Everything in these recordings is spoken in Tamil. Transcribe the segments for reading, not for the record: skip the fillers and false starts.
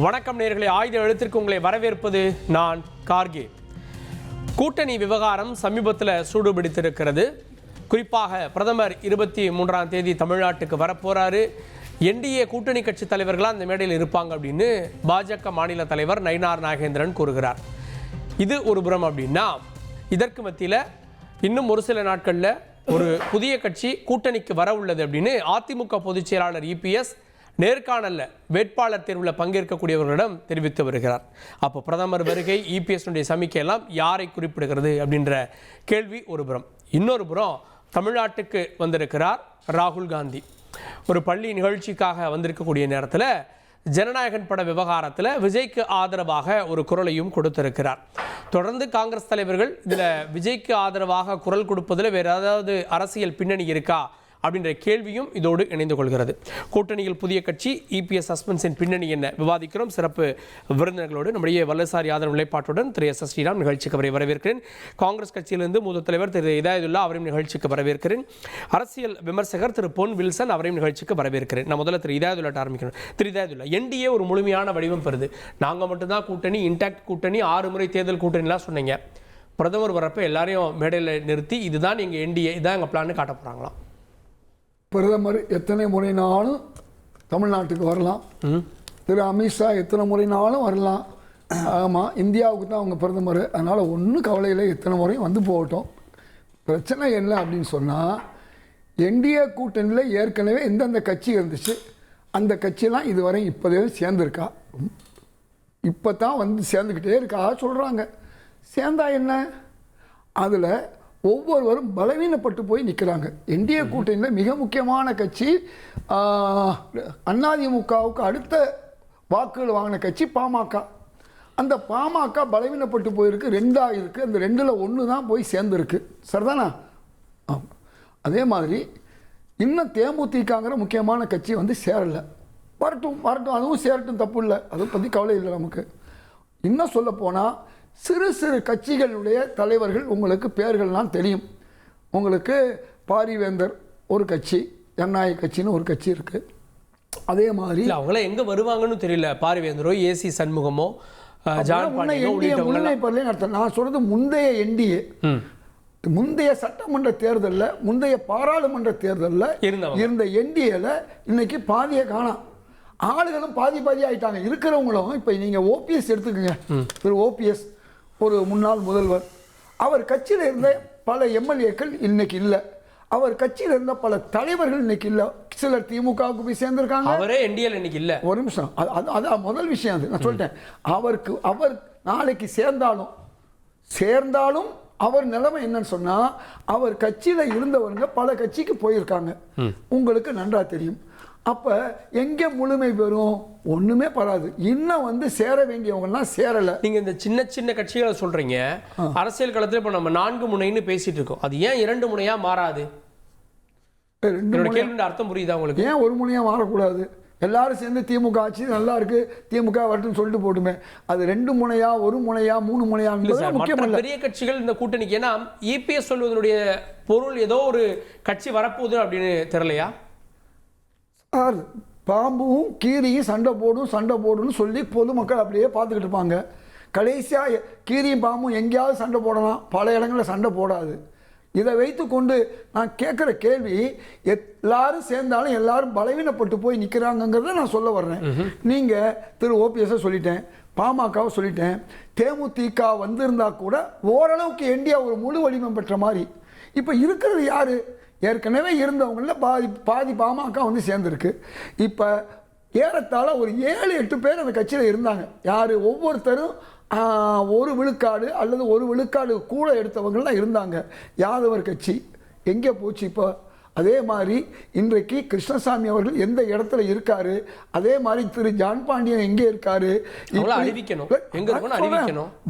வணக்கம் நேயர்களே, ஆயுத எழுத்திற்கு உங்களை வரவேற்பது நான் கார்கே. கூட்டணி விவகாரம் சமீபத்தில் சூடுபிடித்திருக்கிறது. குறிப்பாக பிரதமர் 23ஆம் தேதி தமிழ்நாட்டுக்கு வரப்போறாரு. என்டிஏ கூட்டணி கட்சி தலைவர்களாக அந்த மேடையில் இருப்பாங்க அப்படின்னு பாஜக மாநில தலைவர் நயினார் நாகேந்திரன் கூறுகிறார். இது ஒரு புறம் அப்படின்னா, இதற்கு மத்தியில் இன்னும் ஒரு சில நாட்களில் ஒரு புதிய கட்சி கூட்டணிக்கு வர உள்ளது அப்படின்னு அதிமுக பொதுச் செயலாளர் இபிஎஸ் நேர்காணல்ல வேட்பாளர் தேர்வில் பங்கேற்கக்கூடியவர்களிடம் தெரிவித்து வருகிறார். அப்போ பிரதமர் வருகை, இபிஎஸ் சமிக்கை எல்லாம் யாரை குறிப்பிடுகிறது அப்படின்ற கேள்வி ஒரு புறம். இன்னொரு புறம், தமிழ்நாட்டுக்கு வந்திருக்கிறார் ராகுல் காந்தி. ஒரு பள்ளி நிகழ்ச்சிக்காக வந்திருக்கக்கூடிய நேரத்தில் ஜனநாயகன் பட விவகாரத்தில் விஜய்க்கு ஆதரவாக ஒரு குரலையும் கொடுத்திருக்கிறார். தொடர்ந்து காங்கிரஸ் தலைவர்கள் இதில் விஜய்க்கு ஆதரவாக குரல் கொடுப்பதில் வேறு ஏதாவது அரசியல் பின்னணி இருக்கா அப்படின்ற கேள்வியும் இதோடு இணைந்து கொள்கிறது. கூட்டணியில் புதிய கட்சி, இபிஎஸ் சஸ்பென்ஸின் பின்னணி என்ன விவாதிக்கிறோம். சிறப்பு விருந்தினர்களோடு நம்முடைய வல்லசாரி ஆதரவு நிலைப்பாட்டுடன் திரு எஸ் ஸ்ரீராம் நிகழ்ச்சிக்கு வரவேற்கிறேன். காங்கிரஸ் கட்சியிலிருந்து மூத்த தலைவர் திரு இதாயதுல்லா அவரையும் நிகழ்ச்சிக்கு வரவேற்கிறேன். அரசியல் விமர்சகர் திரு பொன் வில்சன் அவரையும் நிகழ்ச்சிக்கு வரவேற்கிறேன். நான் முதல்ல திரு இதாயதுல்லா ஆரம்பிக்கிறேன். திரு இதாயதுல்லா, என்டிஏ ஒரு முழுமையான வடிவம் பெறுது. நாங்கள் மட்டும்தான் கூட்டணி, இன்டாக்ட் கூட்டணி, 6 முறை தேர்தல் கூட்டணிலாம் சொன்னீங்க. பிரதமர் வரப்போ எல்லாரையும் மேடையில் நிறுத்தி இதுதான் எங்கள் என்டிஏ, இதான் எங்கள் பிளான்னு காட்ட போகிறாங்களாம். பிரதமர் எத்தனை முறைனாலும் தமிழ்நாட்டுக்கு வரலாம். திரு அமித்ஷா எத்தனை முறைனாலும் வரலாம். ஆமாம், இந்தியாவுக்கு தான் அவங்க பிரதமர். அதனால் ஒன்றும் கவலை இல்லை, எத்தனை முறையும் வந்து போகட்டும். பிரச்சனை என்ன அப்படின்னு சொன்னால், என்டிஏ கூட்டணியில் ஏற்கனவே எந்தெந்த கட்சி இருந்துச்சு, அந்த கட்சியெல்லாம் இதுவரை இப்போதே சேர்ந்துருக்கா. இப்போ தான் வந்து சேர்ந்துக்கிட்டே இருக்கா சொல்கிறாங்க. சேர்ந்தா என்ன, அதில் ஒவ்வொருவரும் பலவீனப்பட்டு போய் நிற்கிறாங்க. என்டிஏ கூட்டணியில் மிக முக்கியமான கட்சி, அதிமுகவுக்கு அடுத்த வாக்குகள் வாங்கின கட்சி பாமக. அந்த பாமக பலவீனப்பட்டு போயிருக்கு, 2ஆக இருக்குது. அந்த 2ல் 1 தான் போய் சேர்ந்துருக்கு. சரிதானா? அதே மாதிரி இன்னும் தேமுதிகங்கிற முக்கியமான கட்சி வந்து சேரலை. வரட்டும், அதுவும் சேரட்டும், தப்பு இல்லை, அதை பற்றி கவலை இல்லை நமக்கு. இன்னும் சொல்ல போனால், சிறு சிறு கட்சிகளுடைய தலைவர்கள் உங்களுக்கு பேர்கள்லாம் தெரியும். உங்களுக்கு பாரிவேந்தர் ஒரு கட்சி, ஜனநாயக கட்சின்னு ஒரு கட்சி இருக்குது. அதே மாதிரி அவங்கள எங்கே வருவாங்கன்னு தெரியல. பாரிவேந்தரோ, ஏசி சண்முகமோ, முன்னை பரலே நடத்த. நான் சொல்கிறது முந்தைய என்டிஏ, முந்தைய சட்டமன்ற தேர்தலில், முந்தைய பாராளுமன்ற தேர்தலில் இருந்த என்டிஏல இன்னைக்கு பாதியை காணாம். ஆளுகளும் பாதி ஆகிட்டாங்க. இருக்கிறவங்களும் இப்போ நீங்கள் ஓபிஎஸ் எடுத்துக்கோங்க. திரு ஓபிஎஸ் ஒரு முன்னாள் முதல்வர். அவர் கட்சியில் இருந்த பல எம்எல்ஏக்கள் இன்னைக்கு இல்லை. அவர் கட்சியில் இருந்த பல தலைவர்கள் இன்னைக்கு இல்லை. சிலர் திமுகவுக்கு போய் சேர்ந்திருக்காங்க. அவரே என்டிஏல இன்னைக்கு இல்லை. ஒரு நிமிஷம், அதான் முதல் விஷயம். அது நான் சொல்லிட்டேன். அவர் நாளைக்கு சேர்ந்தாலும் அவர் நிலைமை என்னன்னு சொன்னா, அவர் கட்சியில் இருந்தவங்க பல கட்சிக்கு போயிருக்காங்க. உங்களுக்கு நன்றா தெரியும். அப்ப எங்க முழுமை பெறும்? ஒண்ணுமே படாது. இன்னும் வந்து சேர வேண்டியவங்கலாம் சேரல. நீங்க இந்த சின்ன சின்ன கட்சிகளை சொல்றீங்க. அரசியல் களத்தில் இப்ப நம்ம 4 முனைன்னு பேசிட்டு இருக்கோம். அது ஏன் 2 முனையா மாறாது? அர்த்தம் புரியுதா உங்களுக்கு? ஏன் 1 முனையா மாறக்கூடாது? எல்லாரும் சேர்ந்து திமுக ஆட்சி நல்லா இருக்கு, திமுக வரட்டுன்னு சொல்லிட்டு போட்டுமே. அது 2 முனையா, 1 முனையா, 3 முனையா முக்கியம். பெரிய கட்சிகள் இந்த கூட்டணிக்கு, ஏன்னா இபிஎஸ் சொல்வதனுடைய பொருள் ஏதோ ஒரு கட்சி வரப்போகுது அப்படின்னு தெரியலையா? பாம்பும் கீரியும் சண்டை போடுன்னு சொல்லி பொதுமக்கள் அப்படியே பார்த்துக்கிட்டு இருப்பாங்க. கடைசியாக கீரியும் பாம்பும் எங்கேயாவது சண்டை போடலாம், பல இடங்களில் சண்டை போடாது. இதை வைத்து கொண்டு நான் கேட்குற கேள்வி, எல்லாரும் சேர்ந்தாலும் எல்லாரும் பலவீனப்பட்டு போய் நிற்கிறாங்கங்கிறத நான் சொல்ல வர்றேன். நீங்கள் திரு ஓபிஎஸ்ஸை சொல்லிட்டேன், பாமகவை சொல்லிட்டேன், தேமுதிக வந்திருந்தா கூட ஓரளவுக்கு என்டிஏ ஒரு முழு வடிவம் பெற்ற மாதிரி. இப்போ இருக்கிறது யாரு? ஏற்கனவே இருந்தவங்களில் பாதி பாமக வந்து சேர்ந்துருக்கு. இப்போ ஏறத்தாழ ஒரு 7-8 பேர் அந்த கட்சியில் இருந்தாங்க. யார்? ஒவ்வொருத்தரும் 1 விழுக்காடு அல்லது 1 விழுக்காடு கூட எடுத்தவங்களாம் இருந்தாங்க. யாதவர் கட்சி எங்கே போச்சு இப்போ? அதே மாதிரி இன்றைக்கு கிருஷ்ணசாமி அவர்கள் எந்த இடத்துல இருக்காரு, அதே மாதிரி திரு ஜான் பாண்டியன் எங்கே இருக்காரு,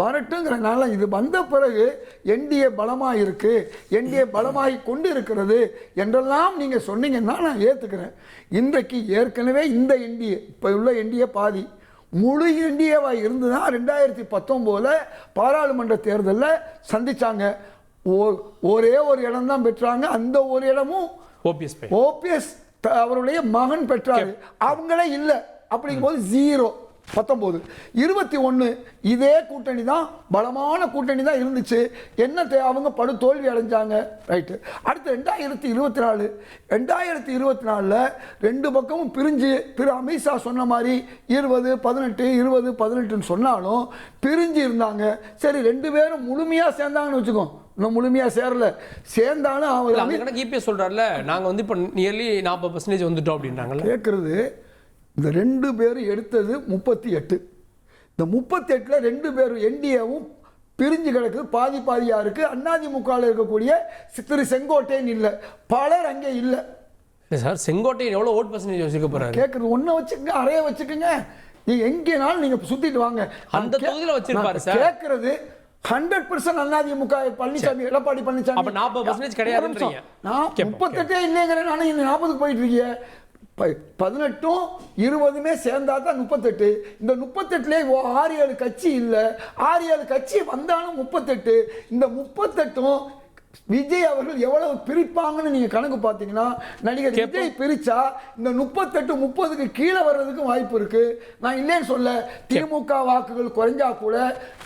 வரட்டுங்கிறனால இது வந்த பிறகு என்டிஏ பலமாக இருக்கு, என்டிஏ பலமாகி கொண்டு இருக்கிறது என்றெல்லாம் நீங்கள் சொன்னீங்கன்னா நான் ஏற்றுக்கிறேன். இன்றைக்கு ஏற்கனவே இந்த என்டிஏ, இப்போ உள்ள என்டிஏ பாதி முழு என்டிஏவாக இருந்துதான் 2019 பாராளுமன்ற தேர்தலில் சந்திச்சாங்க. ஒரே ஒரு இடம் தான் பெற்றாங்க. அந்த ஒரு இடமும் ஓபிஎஸ் அவருடைய மகன் பெற்றாரு. அவங்களே இல்லை. அப்படிங்கும்போது 0 19 21 இதே கூட்டணி தான், பலமான கூட்டணி தான் இருந்துச்சு. என்ன அவங்க படு தோல்வி அடைஞ்சாங்க. ரைட்டு. அடுத்து 2024 ரெண்டு பக்கமும் பிரிஞ்சு திரு அமித்ஷா சொன்ன மாதிரி 20 18 20 18 சொன்னாலும் பிரிஞ்சு இருந்தாங்க. சரி, ரெண்டு பேரும் முழுமையா சேர்ந்தாங்கன்னு வச்சுக்கோ. இன்னும் முழுமையா சேரல, சேர்ந்தாலும் அவர் இபிஎஸ் சொல்றாருல, நாங்க வந்து இப்போ நியர்லி 40% வந்துட்டோம் அப்படின்றாங்கல்ல. கேட்கறது இந்த ரெண்டு பேரும் எடுத்தது 38. இந்த 38ல் ரெண்டு பேரும் என்டிஏவும் பிரிஞ்சு கிடக்குது, பாதி பாதியா இருக்கு. அதிமுகவில் இருக்கக்கூடிய திரு செங்கோட்டையன் இல்லை, பலர் அங்கே இல்லை. சார், செங்கோட்டையன் எவ்வளோ ஓட் பர்சன்டேஜ் வச்சுக்க போறாரு? கேட்கறது ஒன்று வச்சுக்கங்க, அறைய வச்சுக்கோங்க. நீங்க எங்கேனாலும் நீங்க சுத்திட்டு வாங்க, அந்த தொகுதியில் வச்சிருப்பாரு சார். கேட்கறது 100% அதிமுக பழனிசாமி, எடப்பாடி பழனிசாமி. அப்ப 40% கிடையாதுன்றீங்க. நான் 38 இல்லைங்கிறேன், நானும் இந்த 40க்கு போயிட்டு இருக்கீங்க. 18 20 சேர்ந்தா தான் 38. இந்த 38லே 6-7 கட்சி இல்லை, 6-7 கட்சி வந்தாலும் 38. இந்த 38 விஜய் அவர்கள் எவ்வளவு பிரிப்பாங்கன்னு நீங்க கணக்கு பார்த்தீங்கன்னா, நடிகர் விஜய் பிரிச்சா இந்த 38 30க்கு கீழே வர்றதுக்கு வாய்ப்பு இருக்கு. நான் இல்லைன்னு சொல்ல, திமுக வாக்குகள் குறைஞ்சா கூட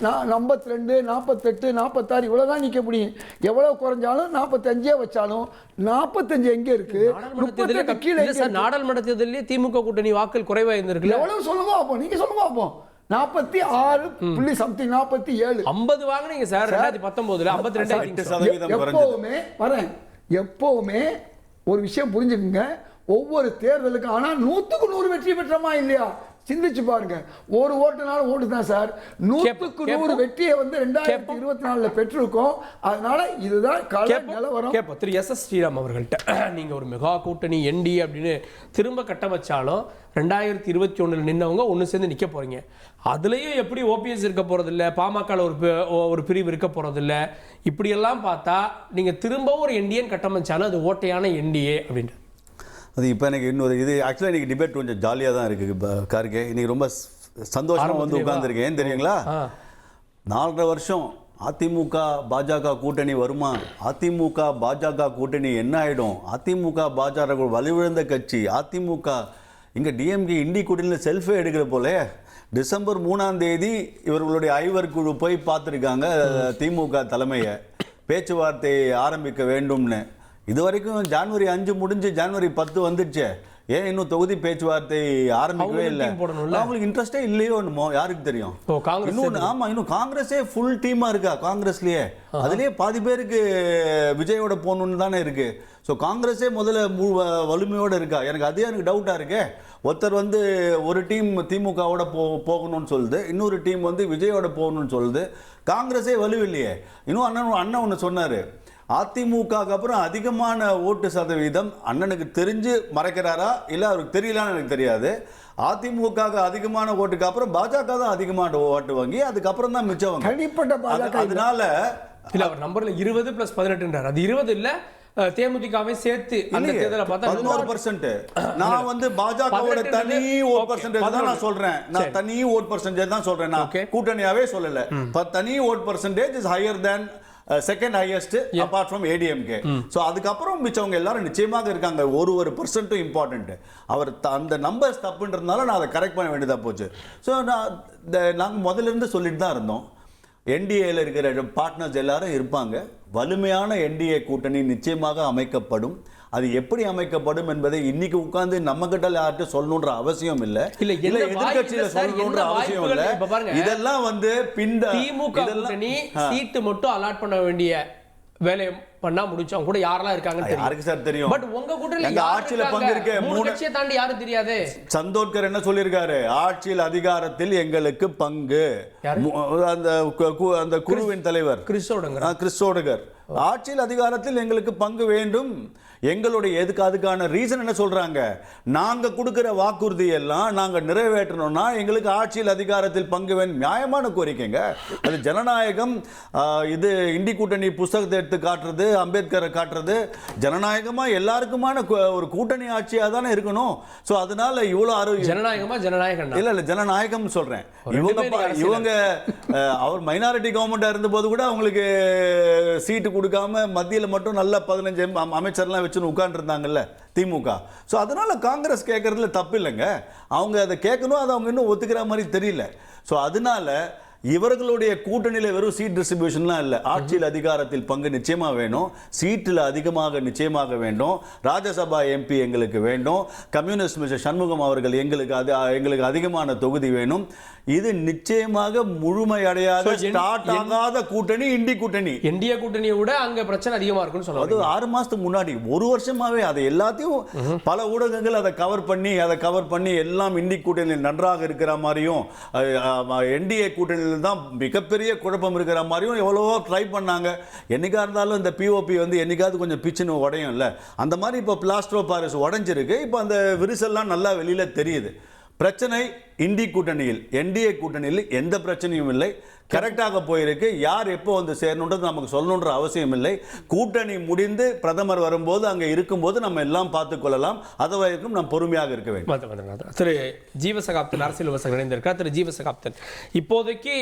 52 48 46 இவ்வளவுதான் நிக்க முடியும். எவ்வளவு குறைஞ்சாலும் 45 வச்சாலும் 45 எங்க இருக்கு? 38 கீழே. நாடாளுமன்ற தேர்தலிலே திமுக கூட்டணி வாக்குகள் குறைவா இருந்திருக்கு. எவ்வளவு சொல்லுங்க அப்போ, நீங்க சொல்லுங்க அப்போ. 46 சம்திங் 47 50 வாங்குனீங்க சார் 2019ல. 52 எப்பவுமே வரேன். எப்பவுமே ஒரு விஷயம் புரிஞ்சுக்குங்க, ஒவ்வொரு தேர்தலுக்கு ஆனா 100க்கு 100 வெற்றி பெற்றமா இல்லையா சிந்திச்சு பாருங்க. ஒரு ஓட்டுனாலும் ஓட்டு தான் சார். 100க்கு 100 வெற்றியை வந்து 2024ல பெற்றிருக்கோம். அதனால இதுதான் கள நிலவரம். திரு எஸ்.எஸ். ஸ்ரீராம் அவர்கள்ட்ட நீங்க ஒரு மெகா கூட்டணி என்டி அப்படின்னு திரும்ப கட்டமைச்சாலும் 2021ல் நின்னவங்க ஒன்று சேர்ந்து நிற்க போறீங்க. அதுலேயும் எப்படி ஓபிஎஸ் இருக்க போறதில்ல, பாமகவில் ஒரு பிரிவு இருக்க போறதில்ல. இப்படியெல்லாம் பார்த்தா நீங்க திரும்பவும் ஒரு என்டிஏன்னு கட்டமைச்சாலும் அது ஓட்டையான என்டிஏ அப்படின்ட்டு. அது இப்போ எனக்கு இன்னொரு இது ஆக்சுவலாக இன்றைக்கி டிபேட் கொஞ்சம் ஜாலியாக தான் இருக்குது. இப்போ கார்கே இன்றைக்கி ரொம்ப சந்தோஷமாக வந்து உட்காந்துருக்கேன். ஏன் தெரியுங்களா? 4.5 வருஷம் அதிமுக பாஜக கூட்டணி வருமா, அதிமுக பாஜக கூட்டணி என்ன ஆகிடும், அதிமுக பாஜக வலுவிழந்த கட்சி, அதிமுக இங்கே டிஎம்கே இண்டி கூட்டணியில் செல்ஃபே எடுக்கிற போல. டிசம்பர் 3ஆம் தேதி இவர்களுடைய ஐவர் குழு போய் பார்த்துருக்காங்க திமுக தலைமையை, பேச்சுவார்த்தை ஆரம்பிக்க வேண்டும்னு. இது வரைக்கும் ஜனவரி 5 முடிஞ்சு ஜனவரி 10 வந்துடுச்சு. ஏன் இன்னும் தொகுதி பேச்சுவார்த்தை ஆரம்பிக்கவே இல்லை? அவங்களுக்கு இன்ட்ரெஸ்டே இல்லையோ என்னமோ, யாருக்கு தெரியும். இன்னும் ஆமா, இன்னும் காங்கிரஸே ஃபுல் டீமா இருக்கா. காங்கிரஸ்லயே அதுலயே பாதி பேருக்கு விஜயோட போகணும்னு தானே இருக்கு. ஸோ காங்கிரஸே முதல்ல வலிமையோட இருக்கா. எனக்கு டவுட்டா இருக்கு. ஒருத்தர் வந்து ஒரு டீம் திமுகவோட போகணும்னு சொல்லுது, இன்னொரு டீம் வந்து விஜயோட போகணும்னு சொல்லுது. காங்கிரஸே வலுவில்லையே. இன்னும் அண்ணன் ஒன்று சொன்னாரு, அதிமுகவுக்கு அப்புறம் அதிகமான ஓட்டு சதவீதம் அண்ணனுக்கு தெரிஞ்சு மறைக்கிறாரா இல்லை அவருக்கு தெரியலான்னு எனக்கு தெரியாது. அதிமுக அதிகமான ஓட்டுக்கு அப்புறம் பாஜக தான் அதிகமான ஓட்டு வாங்கி அதுக்கப்புறம் தான் மிச்சம். அதனால இல்ல, அவர் நம்பர்ல 20 + 18 அது 20 இல்ல, தேமுதிகவை சேர்த்து அந்த தேர்தலை பார்த்தா 11%. நான் வந்து பாஜகவோட தனி ஓட் பர்சன்டேஜ் தான் நான் சொல்றேன். நான் தனி ஓட் பர்சன்டேஜ் தான் சொல்றேன். நான் கூட்டணியாவே சொல்லல. தனி vote percentage is higher than second highest apart from ADMK. So அதுக்கப்புறம் மிச்சவங்க எல்லாரும் நிச்சயமாக இருக்காங்க. ஒரு பர்சன்ட்டும் இம்பார்ட்டன்ட். அவர் அந்த நம்பர்ஸ் தப்புன்றதுனால நான் அதை கரெக்ட் பண்ண வேண்டியதாக போச்சு. ஸோ நாங்கள் முதல்ல இருந்து சொல்லிட்டு தான் இருந்தோம், என்டிஏல இருக்கிற பார்ட்னர்ஸ் எல்லாரும் இருப்பாங்க. வலிமையான என்டிஏ கூட்டணி நிச்சயமாக அமைக்கப்படும். அது எப்படி அமைக்கப்படும் என்பதை இன்னைக்கு உட்கார்ந்து நம்ம கிட்ட யார்கிட்ட சொல்லணுன்ற அவசியம் இல்லை, இல்ல எதிர்கட்சியில சொல்லணுன்ற அவசியம் இல்லை. இதெல்லாம் வந்து திமுக சீட்டு மட்டும் அலாட் பண்ண வேண்டிய வேலையை பண்ணா முடிச்சோம் கூட யாரெல்லாம் இருக்காங்கன்னு யாருக்கு சார் தெரியும். பட் உங்க கூட்டணியில ஆட்சியில பங்கிருக்க 3 கட்சியை தாண்டி யாரும் தெரியாது. சந்தோட்கர் என்ன சொல்லியிருக்காரு, ஆட்சியில் அதிகாரத்தில் எங்களுக்கு பங்கு. அந்த குழுவின் தலைவர் கிறிஸ்டோடகர் ஆட்சியில் அதிகாரத்தில் எங்களுக்கு பங்கு வேண்டும். எங்களுடைய அதுக்கான ரீசன் என்ன சொல்றாங்க, நாங்க கொடுக்கிற வாக்குறுதி எல்லாம் நாங்க நிறைவேற்றணும்னா எங்களுக்கு ஆட்சியில் அதிகாரத்தில் பங்கு வேண்டும். நியாயமான கோரிக்கைங்க. அது ஜனநாயகம். இது இண்டி கூட்டணி புஸ்தகத்தை எடுத்து காட்டுறது, அம்பேத்கரை காட்டுறது, ஜனநாயகமா எல்லாருக்குமான ஒரு கூட்டணி ஆட்சியா தானே இருக்கணும். ஸோ அதனால இவ்வளவு ஜனநாயகம் இல்ல ஜனநாயகம் சொல்றேன். இவங்க அவர் மைனாரிட்டி கவர்மெண்டா இருந்த போது கூட அவங்களுக்கு சீட்டு கொடுக்காம மத்தியில் மட்டும் நல்லா 15 அமைச்சர்லாம் வச்சுன்னு உட்காந்துருந்தாங்கல்ல திமுக. ஸோ அதனால காங்கிரஸ் கேட்கறதுல தப்பு இல்லைங்க. அவங்க அதை கேட்கணும், அதை அவங்க இன்னும் ஒத்துக்கிற மாதிரி தெரியல. ஸோ அதனால இவர்களுடைய கூட்டணியில் வெறும் சீட் டிஸ்ட்ரிபியூஷன்லாம் இல்லை, ஆட்சியில் அதிகாரத்தில் பங்கு நிச்சயமாக வேணும், சீட்டில் அதிகமாக நிச்சயமாக வேண்டும், ராஜ்யசபா எம்பி எங்களுக்கு வேண்டும், கம்யூனிஸ்ட் மிஸ்டர் சண்முகம் அவர்கள் எங்களுக்கு அதிகமான தொகுதி வேணும். இது நிச்சயமாக முழுமையடையாத ஸ்டார்ட் ஆகாத கூட்டணி இண்டி கூட்டணி. இந்திய கூட்டணியை விட அங்க பிரச்சனை அதிகமா இருக்குன்னு சொல்லுவாங்க. அது 6 மாசத்துக்கு முன்னாடி 1 வருஷமாவே அதை எல்லாத்தையும் பல ஊடகங்கள் அதை கவர் பண்ணி எல்லாம் இண்டி கூட்டணியில் நன்றாக இருக்கிற மாதிரியும் என்டிஏ கூட்டணியில் தான் மிகப்பெரிய குழப்பம் இருக்கிற மாதிரியும் எவ்வளவோ ட்ரை பண்ணாங்க. என்னைக்கா இருந்தாலும் இந்த பிஓபி வந்து என்னைக்காவது கொஞ்சம் பிச்சுன்னு உடையும் இல்லை, அந்த மாதிரி இப்போ பிளாஸ்டர் ஆஃப் பாரிஸ் உடைஞ்சிருக்கு. இப்போ அந்த விரிசல்லாம் நல்லா வெளியில தெரியுது. பிரச்சனை இண்டி கூட்டணியில், என்டிஏ கூட்டணியில் எந்த பிரச்சனையும் இல்லை, கரெக்டாக போயிருக்கு. யார் எப்போ வந்து சேரணுன்றது நமக்கு சொல்லணுன்ற அவசியம் இல்லை. கூட்டணி முடிந்து பிரதமர் வரும்போது அங்கே இருக்கும்போது நம்ம எல்லாம் பார்த்துக்கொள்ளலாம். அது வரைக்கும் நாம் பொறுமையாக இருக்க வேண்டும். திரு ஜீவசகாப்தன் அரசியல் விமர்சகர் இணைந்திருக்கார். திரு ஜீவசகாப்தன், இப்போதைக்கு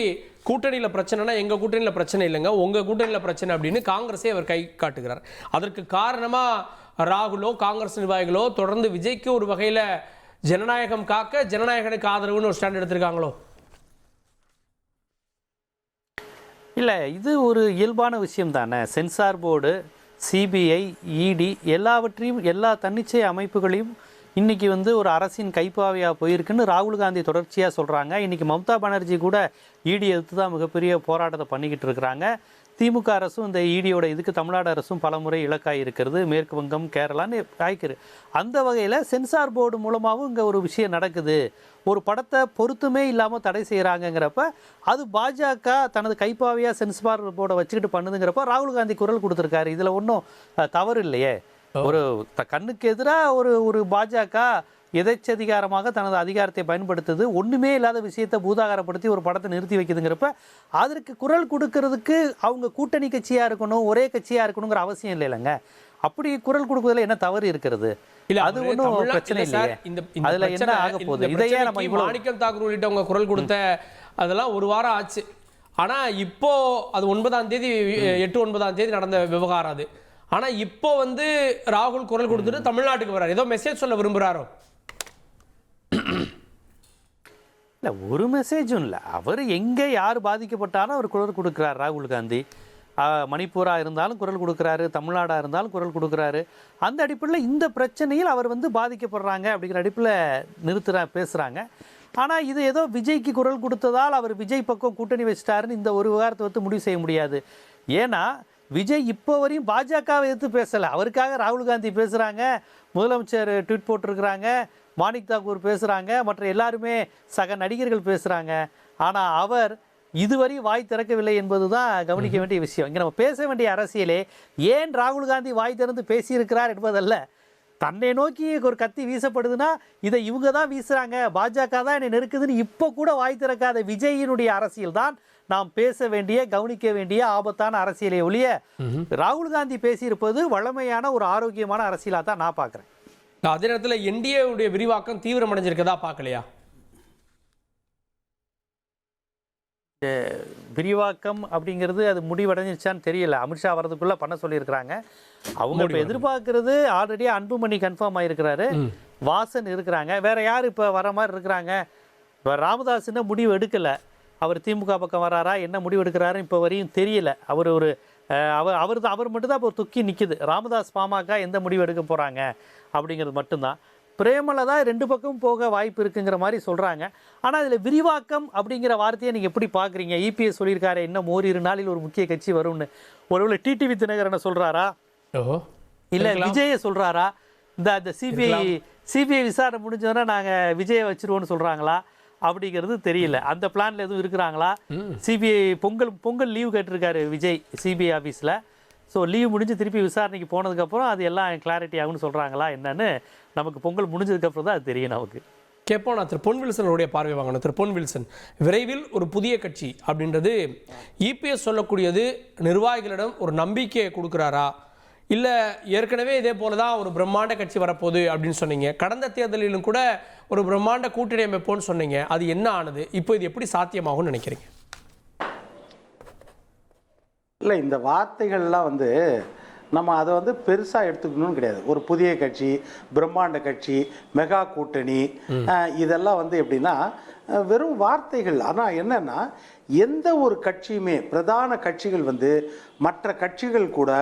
கூட்டணியில் பிரச்சனைனா எங்கள் கூட்டணியில் பிரச்சனை இல்லைங்க, உங்கள் கூட்டணியில் பிரச்சனை அப்படின்னு காங்கிரஸே அவர் கை காட்டுகிறார். அதற்கு காரணமாக ராகுலோ காங்கிரஸ் நிர்வாகிகளோ தொடர்ந்து விஜய்க்கு ஒரு வகையில் ஜனநாயகம் காக்க ஜனநாயகனுக்கு ஆதரவுன்னு ஒரு ஸ்டாண்ட் எடுத்திருக்காங்களோ? இல்லை, இது ஒரு இயல்பான விஷயம் தானே. சென்சார் போர்டு, சிபிஐ, இடி எல்லாவற்றையும் எல்லா தன்னிச்சை அமைப்புகளையும் இன்றைக்கி வந்து ஒரு அரசின் கைப்பாவையாக போயிருக்குன்னு ராகுல் காந்தி தொடர்ச்சியாக சொல்கிறாங்க. இன்றைக்கி மம்தா பானர்ஜி கூட இடி எதிர்த்து தான் மிகப்பெரிய போராட்டத்தை பண்ணிக்கிட்டு இருக்கிறாங்க. திமுக அரசும் இந்த இடியோட இதுக்கு தமிழ்நாடு அரசும் பலமுறை இலக்காகி இருக்கிறது, மேற்கு வங்கம், கேரளான்னு ஆயிக்குது. அந்த வகையில் சென்சார் போர்டு மூலமாகவும் இங்கே ஒரு விஷயம் நடக்குது. ஒரு படத்தை பொருத்தமே இல்லாமல் தடை செய்கிறாங்கங்கிறப்ப அது பாஜக தனது கைப்பாவையாக சென்சார் போர்டை வச்சுக்கிட்டு பண்ணுதுங்கிறப்ப ராகுல் காந்தி குரல் கொடுத்துருக்காரு. இதில் ஒன்றும் தவறு இல்லையே. ஒரு கண்ணுக்கு எதிராக ஒரு பாஜக எதேச்சதிகாரமாக தனது அதிகாரத்தை பயன்படுத்துது, ஒன்றுமே இல்லாத விஷயத்தை பூதாகாரப்படுத்தி ஒரு படத்தை நிறுத்தி வைக்குதுங்கிறப்ப அதற்கு குரல் கொடுக்கறதுக்கு அவங்க கூட்டணி கட்சியாக இருக்கணும், ஒரே கட்சியாக இருக்கணுங்கிற அவசியம் இல்லைங்க. அப்படி குரல் கொடுப்பதில் என்ன தவறு இருக்கிறது? அது ஒன்றும் பிரச்சனை இல்லை. அதில் என்ன ஆக போகுது? இதையே நம்ம மாணிக்கம் தாக்கூர் உள்ளிட்டவங்க குரல் கொடுத்த அதெல்லாம் ஒரு வாரம் ஆச்சு. ஆனால் இப்போ அது 9ஆம் தேதி 8-9ஆம் தேதி நடந்த விவகாரம் அது. ஆனால் இப்போ வந்து ராகுல் குரல் கொடுத்துட்டு தமிழ்நாட்டுக்கு வர்றாரு, ஏதோ மெசேஜ் சொல்ல விரும்புகிறாரோ? இல்லை, ஒரு மெசேஜும் இல்லை. அவர் எங்கே யார் பாதிக்கப்பட்டாலும் அவர் குரல் கொடுக்குறார். ராகுல் காந்தி மணிப்பூராக இருந்தாலும் குரல் கொடுக்குறாரு, தமிழ்நாடாக இருந்தாலும் குரல் கொடுக்குறாரு. அந்த அடிப்படையில் இந்த பிரச்சனையில் அவர் வந்து பாதிக்கப்படுறாங்க அப்படிங்கிற அடிப்படையில் பேசுகிறாங்க. ஆனால் இது ஏதோ விஜய்க்கு குரல் கொடுத்ததால் அவர் விஜய் பக்கம் கூட்டணி வச்சிட்டாருன்னு இந்த ஒரு விவகாரத்தை வந்து முடிவு செய்ய முடியாது. ஏன்னா விஜய் இப்போ வரையும் பாஜகவை எதிர்த்து பேசலை. அவருக்காக ராகுல் காந்தி பேசுகிறாங்க, முதலமைச்சர் ட்வீட் போட்டிருக்கிறாங்க, மாணிக் தாக்கூர் பேசுகிறாங்க, மற்ற எல்லாருமே சக நடிகர்கள் பேசுகிறாங்க. ஆனால் அவர் இதுவரை வாய் திறக்கவில்லை என்பது தான் கவனிக்க வேண்டிய விஷயம். இங்கே நம்ம பேச வேண்டிய அரசியலே ஏன் ராகுல் காந்தி வாய் திறந்து பேசியிருக்கிறார் என்பதல்ல. தன்னை நோக்கி ஒரு கத்தி வீசப்படுதுன்னா இதை இவங்க தான் வீசுகிறாங்க, பாஜக தான் என்னை நெருக்குதுன்னு இப்போ கூட வாய் திறக்காத விஜயினுடைய அரசியல் தான் நாம் பேச வேண்டிய கவனிக்க வேண்டிய ஆபத்தான அரசியலை ஒழிய ராகுல் காந்தி பேசியிருப்பது வளமையான ஒரு ஆரோக்கியமான அரசியலாக தான் நான் பார்க்குறேன். அதே நேரத்தில் என்டிஏவுடைய விரிவாக்கம் தீவிரமடைஞ்சிருக்கதா பார்க்கலையா? விரிவாக்கம் அப்படிங்கிறது அது முடிவடைஞ்சிருச்சான்னு தெரியல. அமித்ஷா வரதுக்குள்ளே பண்ண சொல்லியிருக்கிறாங்க. அவங்க இப்போ எதிர்பார்க்கறது ஆல்ரெடி அன்புமணி கன்ஃபார்ம் ஆகிருக்கிறாரு, வாசன் இருக்கிறாங்க, வேற யார் இப்போ வர மாதிரி இருக்கிறாங்க? இப்போ ராமதாஸ் இன்னும் முடிவு எடுக்கலை. அவர் திமுக பக்கம் வராரா, என்ன முடிவு எடுக்கிறாரு இப்போ வரையும் தெரியல. அவர் மட்டும்தான் இப்போ துக்கி நிற்குது. ராமதாஸ் பாமக எந்த முடிவு எடுக்க போகிறாங்க அப்படிங்கிறது மட்டும்தான். பிரேமலதா 2 பக்கம் போக வாய்ப்பு இருக்குங்கிற மாதிரி சொல்கிறாங்க. ஆனால் அதில் விரிவாக்கம் அப்படிங்கிற வார்த்தையை நீங்கள் எப்படி பார்க்குறீங்க? இபிஎஸ் சொல்லியிருக்காரு இன்னும் ஓரிரு நாளில் ஒரு முக்கிய கட்சி வரும்னு. ஒருவேளை டிடிவி தினகரனை சொல்கிறாரா, இல்லை விஜயை சொல்கிறாரா? இந்த சிபிஐ விசாரணை முடிஞ்சோன்னா நாங்கள் விஜயை வச்சிருவோன்னு சொல்கிறாங்களா அப்படிங்கிறது தெரியல. அந்த பிளான்ல எதுவும் இருக்கிறாங்களா? சிபிஐ பொங்கல் லீவ் கேட்டிருக்காரு விஜய் சிபிஐ ஆஃபீஸில். ஸோ லீவ் முடிஞ்சு திருப்பி விசாரணைக்கு போனதுக்கப்புறம் அது எல்லாம் கிளாரிட்டி ஆகும்னு சொல்கிறாங்களா என்னன்னு நமக்கு பொங்கல் முடிஞ்சதுக்கப்புறம் தான் அது தெரியும் நமக்கு. கேட்போம். நான் திரு பொன் வில்சனுடைய பார்வை வாங்கணும். திரு பொன் வில்சன், விரைவில் ஒரு புதிய கட்சி அப்படின்றது இபிஎஸ் சொல்லக்கூடியது நிர்வாகிகளிடம் ஒரு நம்பிக்கையை கொடுக்குறாரா, இல்லை ஏற்கனவே இதே போல தான் ஒரு பிரம்மாண்ட கட்சி வரப்போகுது அப்படின்னு சொன்னீங்க. கடந்த தேர்தலிலும் கூட ஒரு பிரம்மாண்ட கூட்டணி அமைப்போன்னு சொன்னீங்க. அது என்ன ஆனது? இப்போ இது எப்படி சாத்தியமாகும்னு நினைக்கிறீங்க? இல்லை, இந்த வார்த்தைகள்லாம் வந்து நம்ம அதை வந்து பெருசாக எடுத்துக்கணும்னு கிடையாது. ஒரு புதிய கட்சி, பிரம்மாண்ட கட்சி, மெகா கூட்டணி, இதெல்லாம் வந்து எப்படின்னா வெறும் வார்த்தைகள். ஆனால் என்னன்னா, எந்த ஒரு கட்சியுமே, பிரதான கட்சிகள் வந்து மற்ற கட்சிகள் கூட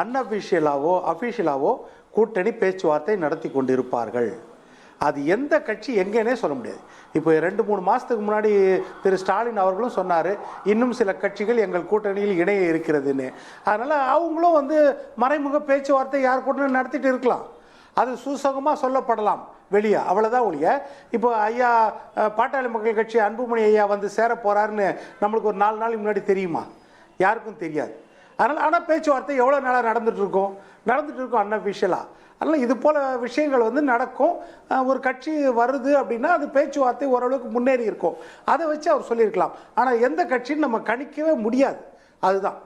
அஃபிஷியலாவோ கூட்டணி பேச்சுவார்த்தை நடத்தி கொண்டிருப்பார்கள். அது எந்த கட்சி எங்கேனே சொல்ல முடியாது. இப்போ 2-3 மாதத்துக்கு முன்னாடி திரு ஸ்டாலின் அவர்களும் சொன்னார், இன்னும் சில கட்சிகள் எங்கள் கூட்டணியில் இணைய இருக்கிறதுன்னு. அதனால் அவங்களும் வந்து மறைமுக பேச்சுவார்த்தை யார் கூட்டணி நடத்திட்டு இருக்கலாம். அது சூசகமாக சொல்லப்படலாம் வெளியே, அவ்வளோதான் ஒழிய. இப்போ ஐயா பாட்டாளி மக்கள் கட்சி அன்புமணி ஐயா வந்து சேர போகிறாருன்னு நம்மளுக்கு ஒரு 4 நாளைக்கு முன்னாடி தெரியுமா? யாருக்கும் தெரியாது. ஆனால் பேச்சுவார்த்தை எவ்வளோ நாளாக நடந்துட்டு இருக்கோம் அன்அஃபிஷியலாக. அதனால் இது போல் விஷயங்கள் வந்து நடக்கும். ஒரு கட்சி வருது அப்படின்னா அது பேச்சுவார்த்தை ஓரளவுக்கு முன்னேறி இருக்கும். அதை வச்சு அவர் சொல்லியிருக்கலாம். ஆனால் எந்த கட்சின்னு நம்ம கணிக்கவே முடியாது. அதுதான்.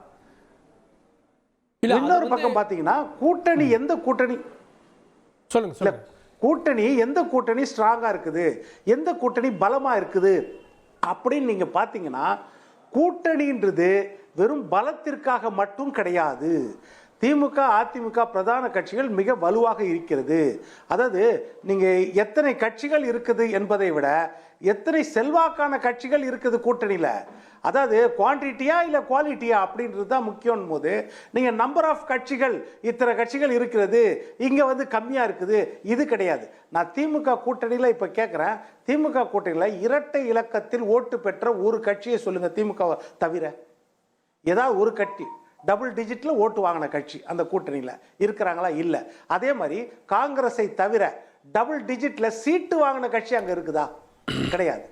இன்னொரு பக்கம் பார்த்தீங்கன்னா, கூட்டணி எந்த கூட்டணி சொல்லுங்க, கூட்டணி எந்த கூட்டணி ஸ்ட்ராங்காக இருக்குது, எந்த கூட்டணி பலமாக இருக்குது அப்படின்னு நீங்கள் பார்த்தீங்கன்னா, கூட்டணின்றது வெறும் பலத்திற்காக மட்டும் கிடையாது. திமுக, அதிமுக பிரதான கட்சிகள் மிக வலுவாக இருக்கிறது. அதாவது நீங்கள் எத்தனை கட்சிகள் இருக்குது என்பதை விட எத்தனை செல்வாக்கான கட்சிகள் இருக்குது கூட்டணியில். அதாவது குவான்டிட்டியா இல்லை குவாலிட்டியா அப்படின்றது தான் முக்கியம் போது, நீங்கள் நம்பர் ஆஃப் கட்சிகள், இத்தனை கட்சிகள் இருக்கிறது, இங்கே வந்து கம்மியாக இருக்குது, இது கிடையாது. நான் திமுக கூட்டணியில் இப்போ கேட்குறேன், திமுக கூட்டணியில் இரட்டை இலக்கத்தில் ஓட்டு பெற்ற ஒரு கட்சியை சொல்லுங்கள், திமுக தவிர. ஏதாவது ஒரு கட்சி டபுள் டிஜிட்டில் ஓட்டு வாங்கின கட்சி அந்த கூட்டணியில் இருக்கிறாங்களா? இல்லை. அதே மாதிரி காங்கிரஸை தவிர டபுள் டிஜிட்டில் சீட்டு வாங்கின கட்சி அங்கே இருக்குதா? கிடையாது.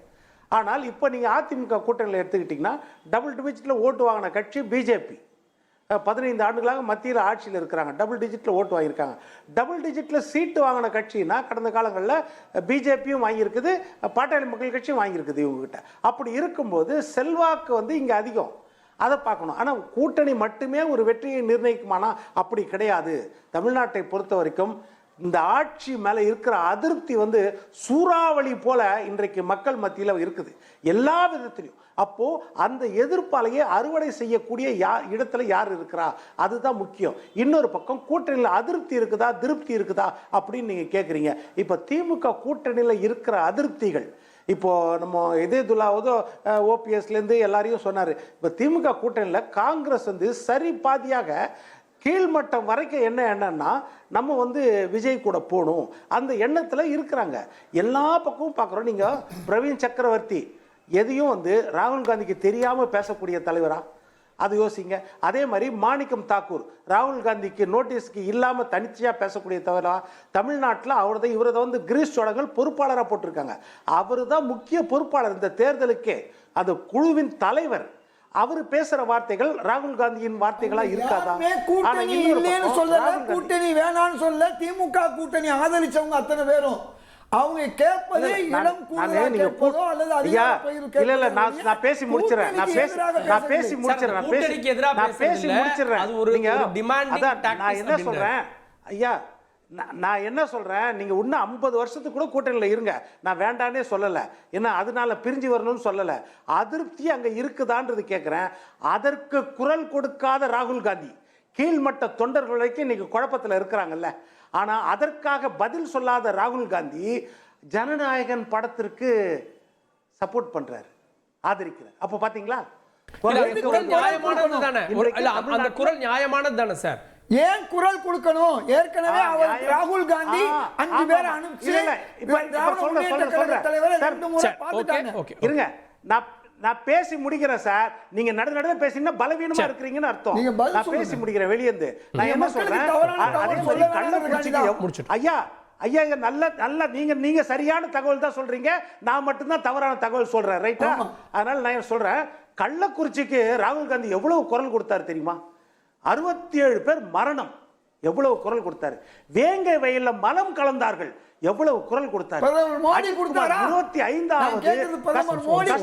ஆனால் இப்போ நீங்கள் அதிமுக கூட்டணியில் எடுத்துக்கிட்டிங்கன்னா, டபுள் டிஜிட்டில் ஓட்டு வாங்கின கட்சி பிஜேபி. 15 ஆண்டுகளாக மத்தியில் ஆட்சியில் இருக்கிறாங்க, டபுள் டிஜிட்டில் ஓட்டு வாங்கியிருக்காங்க. டபுள் டிஜிட்டில் சீட்டு வாங்கின கட்சின்னா கடந்த காலங்களில் பிஜேபியும் வாங்கியிருக்குது, பாட்டாளி மக்கள் கட்சியும் வாங்கியிருக்குது இவங்ககிட்ட. அப்படி இருக்கும்போது செல்வாக்கு வந்து இங்கே அதிகம். அதை பார்க்கணும். ஆனால் கூட்டணி மட்டுமே ஒரு வெற்றியை நிர்ணயிக்குமானா அப்படி கிடையாது. தமிழ்நாட்டை பொறுத்த வரைக்கும் இந்த ஆட்சி மேலே இருக்கிற அதிருப்தி வந்து சூறாவளி போல இன்றைக்கு மக்கள் மத்தியில் இருக்குது எல்லா விதத்திலையும். அப்போ அந்த எதிர்ப்பாலேயே அறுவடை செய்யக்கூடிய இடத்துல யார் இருக்கிறா, அதுதான் முக்கியம். இன்னொரு பக்கம் கூட்டணியில் அதிருப்தி இருக்குதா, திருப்தி இருக்குதா அப்படின்னு நீங்க கேட்குறீங்க. இப்போ திமுக கூட்டணியில் இருக்கிற அதிருப்திகள், இப்போ நம்ம இதேதுல்லாவதோ ஓபிஎஸ்லேருந்து எல்லாரையும் சொன்னார். இப்போ திமுக கூட்டணியில் காங்கிரஸ் வந்து சரி பாதியாக கீழ்மட்டம் வரைக்கும் என்ன எண்ணம்னா, நம்ம வந்து விஜய் கூட போகணும் அந்த எண்ணத்தில் இருக்கிறாங்க. எல்லா பக்கமும் பார்க்குறோம். நீங்கள் பிரவீன் சக்கரவர்த்தி எதையும் வந்து ராகுல் காந்திக்கு தெரியாமல் பேசக்கூடிய தலைவரா? அது யோசிங்க. அதே மாதிரி மாணிக்கம் தாக்கூர் ராகுல் காந்திக்கு நோட்டீஸ்க்கு இல்லாமல் தனிச்சையாக பேசக்கூடிய தவிர தமிழ்நாட்டில் இவரதை வந்து கிரீஷ் சோழங்கள் பொறுப்பாளராக போட்டிருக்காங்க. அவர் தான் முக்கிய பொறுப்பாளர் இந்த தேர்தலுக்கே, அந்த குழுவின் தலைவர். அவர் பேசுற வார்த்தைகள் ராகுல் காந்தியின் வார்த்தைகளா இருக்காதா? கூட்டணி வேணான்னு சொல்ல, திமுக கூட்டணி ஆதரிச்சவங்க அத்தனை பேரும் அவங்க கேட்பது இடம் கேட்பதோ அல்லது இல்ல நான் பேசி முடிச்சிடுறேன். நான் என்ன சொல்றேன் ஐயா, நான் என்ன சொல்றேன், நீங்க இன்னும் 50 வருஷத்துக்கு கூட கூட்டணியில் இருங்க, நான் வேண்டானே சொல்லலை. ஏன்னா அதனால பிரிஞ்சு வரணும்னு சொல்லலை. அதிருப்தி அங்க இருக்குதான்றது கேட்கிறேன். அதற்கு குரல் கொடுக்காத ராகுல் காந்தி கீழ்மட்ட தொண்டர்களுக்கு இன்னைக்கு குழப்பத்தில் இருக்கிறாங்கல்ல. ஆனா அதற்காக பதில் சொல்லாத ராகுல் காந்தி ஜனநாயகன் படத்திற்கு சப்போர்ட் பண்றாரு, ஆதரிக்கிறார். அப்ப பாத்தீங்களா, குரல் நியாயமானது தானே சார்? ஏன் குரல் கொடுக்கணும்? ஏற்கனவே அவர் ராகுல் காந்தி 5 பேரை அனுப்பிச்சு இருங்க, நான் பேசி முடிக்கிறேன் சார். நீங்க நடுநடுவே பேசினா பலவீனமா இருக்கிறீங்கன்னு அர்த்தம். நான் பேசி முடிக்கிறேன் வெளியேந்து. நான் என்ன சொல்றேன், ஐயா நல்ல நீங்க சரியான தகவல் தான் சொல்றீங்க, நான் மட்டும்தான் தவறான தகவல் சொல்றேன், ரைட்டா? அதனால நான் சொல்றேன், கள்ளக்குறிச்சிக்கு ராகுல் காந்தி எவ்வளவு குரல் கொடுத்தாரு தெரியுமா? 67 பேர் மரணம், எவ்வளவு குரல் கொடுத்தாரு. வேங்கை வயல்ல மலம் கலந்தார்கள், எவ்வளவு குரல் கொடுத்தாரு.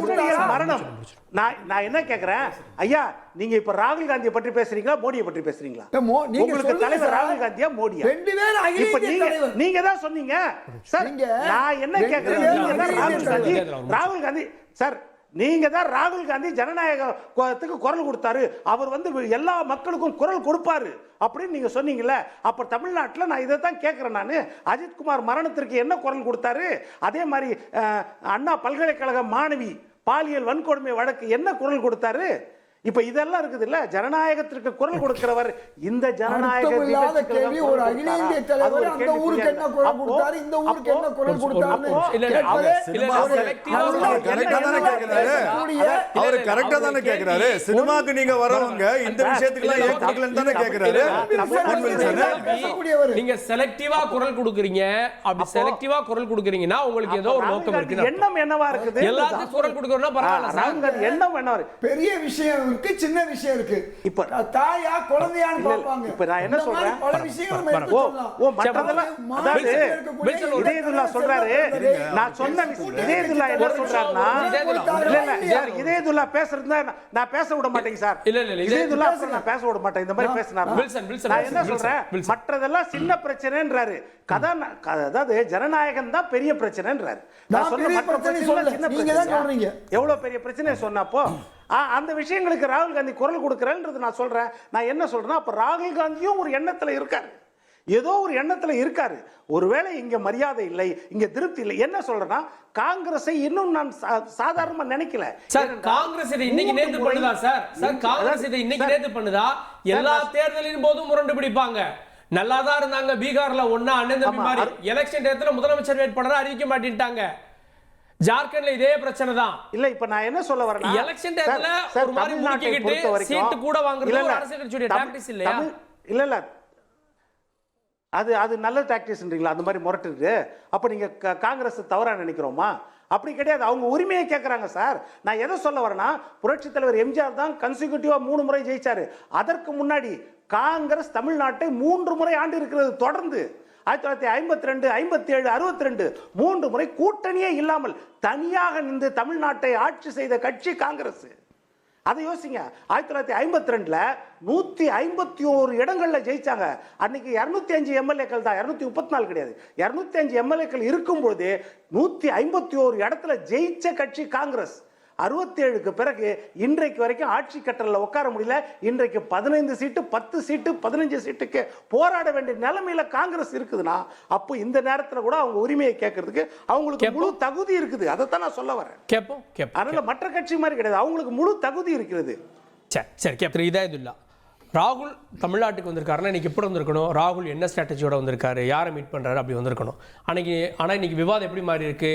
25வது மரணம். நான் என்ன கேக்குறேன் ஐயா, நீங்க இப்ப ராகுல் காந்தியை பற்றி பேசுறீங்களா, மோடியை பற்றி பேசுறீங்களா? உங்களுக்கு தலைவர் ராகுல் காந்தியா மோடியா? இப்ப நீங்க தான் சொன்னீங்க சார். நான் என்ன கேக்குறேன், ராகுல் காந்தி சார், நீங்க தான் ராகுல் காந்தி ஜனநாயகத்துக்கு குரல் கொடுத்தாரு, அவர் வந்து எல்லா மக்களுக்கும் குரல் கொடுப்பாரு அப்படின்னு நீங்க சொன்னீங்கல்ல. அப்ப தமிழ்நாட்டில் நான் இதை தான் கேட்கிறேன். நான் அஜித்குமார் மரணத்திற்கு என்ன குரல் கொடுத்தாரு? அதே மாதிரி அண்ணா பல்கலைக்கழக மாணவி பாலியல் வன்கொடுமை வழக்கு என்ன குரல் கொடுத்தாரு? இப்ப இதெல்லாம் இருக்குது இல்ல, ஜனநாயகத்திற்கு குரல் கொடுக்கிறவர் இந்த ஜனநாயக கேள்வி. ஒரு அகில இந்திய தலைவர் அந்த ஊருக்கு என்ன குரல் கொடுத்தாரு, இந்த ஊருக்கு என்ன குரல் கொடுத்தாரு? அவர் கரெக்டா தானே கேக்குறாரு. சினிமாக்கு நீங்க வரவங்க இந்த விஷயத்துக்குலாம் ஏன் கேட்கலன்னு தானே கேக்குறாரு. நீங்க செலக்டிவா குரல் கொடுக்குறீங்க. அப்படி செலக்டிவா குரல் கொடுக்குறீங்கன்னா உங்களுக்கு ஏதோ ஒரு நோக்கம் இருக்கு. எண்ணம் என்னவா இருக்குது? எல்லாத்துக்கும் குரல் கொடுக்கறதுனா பரவாயில்லை. எண்ணம் என்னவா இருக்கு? பெரிய விஷயம் இருக்கு, சின்ன விஷயம் இருக்கு. இப்ப தாயா குழந்தையான்னு பாப்பாங்க. இப்ப நான் என்ன சொல்றேன், பல விஷயங்கள் நம்ம எடுத்து சொல்லலாம். மற்றதெல்லாம் அதாவது இதேதுல்லா சொல்றாரு. நான் சொன்ன இதேதுல்லா என்ன சொல்றாருன்னா, இல்ல இல்ல இதேதுல்லா பேசுறதுனா நான் பேச விட மாட்டேங்க சார். இதேதுல்லா நான் பேச விட மாட்டேன். இந்த மாதிரி பேசினாரு. நான் என்ன சொல்றேன், மற்றதெல்லாம் சின்ன பிரச்சனைன்றாரு. அதாவது ஜனநாயகம் தான் பெரிய பிரச்சனைன்றாரு. நான் சொன்ன மற்ற பிரச்சனை சின்ன பிரச்சனை. எவ்வளவு பெரிய பிரச்சனை சொன்னப்போ அந்த விஷயங்களுக்கு ராகுல் காந்தி குரல் கொடுக்கறன்றது நான் சொல்றேன். நான் என்ன சொல்றேன்னா, அப்ப ராகுல் காந்தியும் ஒரு எண்ணத்துல இருக்காரு, ஏதோ ஒரு எண்ணத்துல இருக்காரு. ஒருவேளை இங்க மரியாதை இல்லை, இங்க திருப்தி இல்லை. என்ன சொல்றேன்னா, காங்கிரஸை இன்னும் நான் சாதாரணமா நினைக்கல சார். காங்கிரஸ் இதை இன்னைக்கு நேத்து பண்ணுதா சார்? சார் காங்கிரஸ் இதை இன்னைக்கு நேத்து பண்ணுதா? எல்லா தேர்தலின் போதும் முரண்டு பிடிப்பாங்க. நல்லாதான் இருந்தாங்க. பீகார்ல ஒண்ணா அண்ணன் தம்பி மாதிரி எலெக்ஷன் டேத்துல முதலமைச்சர் வேட்பாளரை அறிவிக்க மாட்டேன்ட்டாங்க. ஜார்க்கண்ட்ல இதே பிரச்சனை தான். இல்ல இப்ப நான் என்ன சொல்ல வரேன்னா, எலெக்ஷன் டேத்துல ஒரு மாதிரி முறுக்கிட்டு சீட் கூட வாங்குறது ஒரு அரசியல் கட்சியோட டாக்டிக்ஸ் இல்லையா? இல்ல இல்ல அது நல்ல டாக்டிக்ஸ்ன்றீங்களா? அந்த மாதிரி முரட்டுது. அப்ப நீங்க காங்கிரஸ் தவறா நினைக்கிறோமா? அப்படி கிடையாது. அவங்க உரிமையை கேட்கறாங்க சார். நான் எதை சொல்ல வரேன்னா, புரட்சி தலைவர் எம்ஜிஆர் தான் கன்சிக்யூட்டிவா 3 முறை ஜெயிச்சாரு. அதற்கு முன்னாடி காங்கிரஸ் தமிழ்நாட்டை 3 முறை ஆண்டு இருக்கிறது தொடர்ந்து. 1952, 57, 62 3 முறை கூட்டணியே இல்லாமல் தனியாக நின்று தமிழ்நாட்டை ஆட்சி செய்த கட்சி காங்கிரஸ். அதை யோசிங்க. 1952ல 151 இடங்கள்ல ஜெயிச்சாங்க. அன்னைக்கு 205 எம்எல்ஏக்கள் தான், 234 கிடையாது. 205 எம்எல்ஏக்கள் இருக்கும்போது 151 இடத்துல ஜெயிச்ச கட்சி காங்கிரஸ். 67க்கு பிறகு இன்றைக்கு வரைக்கும் ஆட்சி கட்டளை உட்கார முடியல. இன்றைக்கு 15 சீட்டு 10 சீட்டு 15 சீட்டுக்கு போராட வேண்டிய நிலைமையில காங்கிரஸ் இருக்குதுன்னா, அப்போ இந்த நேரத்தில் கூட அவங்க உரிமையை கேட்கறதுக்கு அவங்களுக்கு முழு தகுதி இருக்குது. அதைத்தான் நான் சொல்ல வரேன். அதனால மற்ற கட்சி மாதிரி கிடையாது, அவங்களுக்கு முழு தகுதி இருக்கிறது. சரி கேப்டன் இதாயதுல்லா, ராகுல் தமிழ்நாட்டுக்கு வந்திருக்காருன்னா இன்னைக்கு எப்படி வந்திருக்கணும்? ராகுல் என்ன ஸ்ட்ராட்டஜியோட வந்திருக்காரு, யாரை மீட் பண்ணுறாரு, அப்படி வந்திருக்கணும். ஆனால் இன்னைக்கு விவாதம் எப்படி மாறி இருக்கு?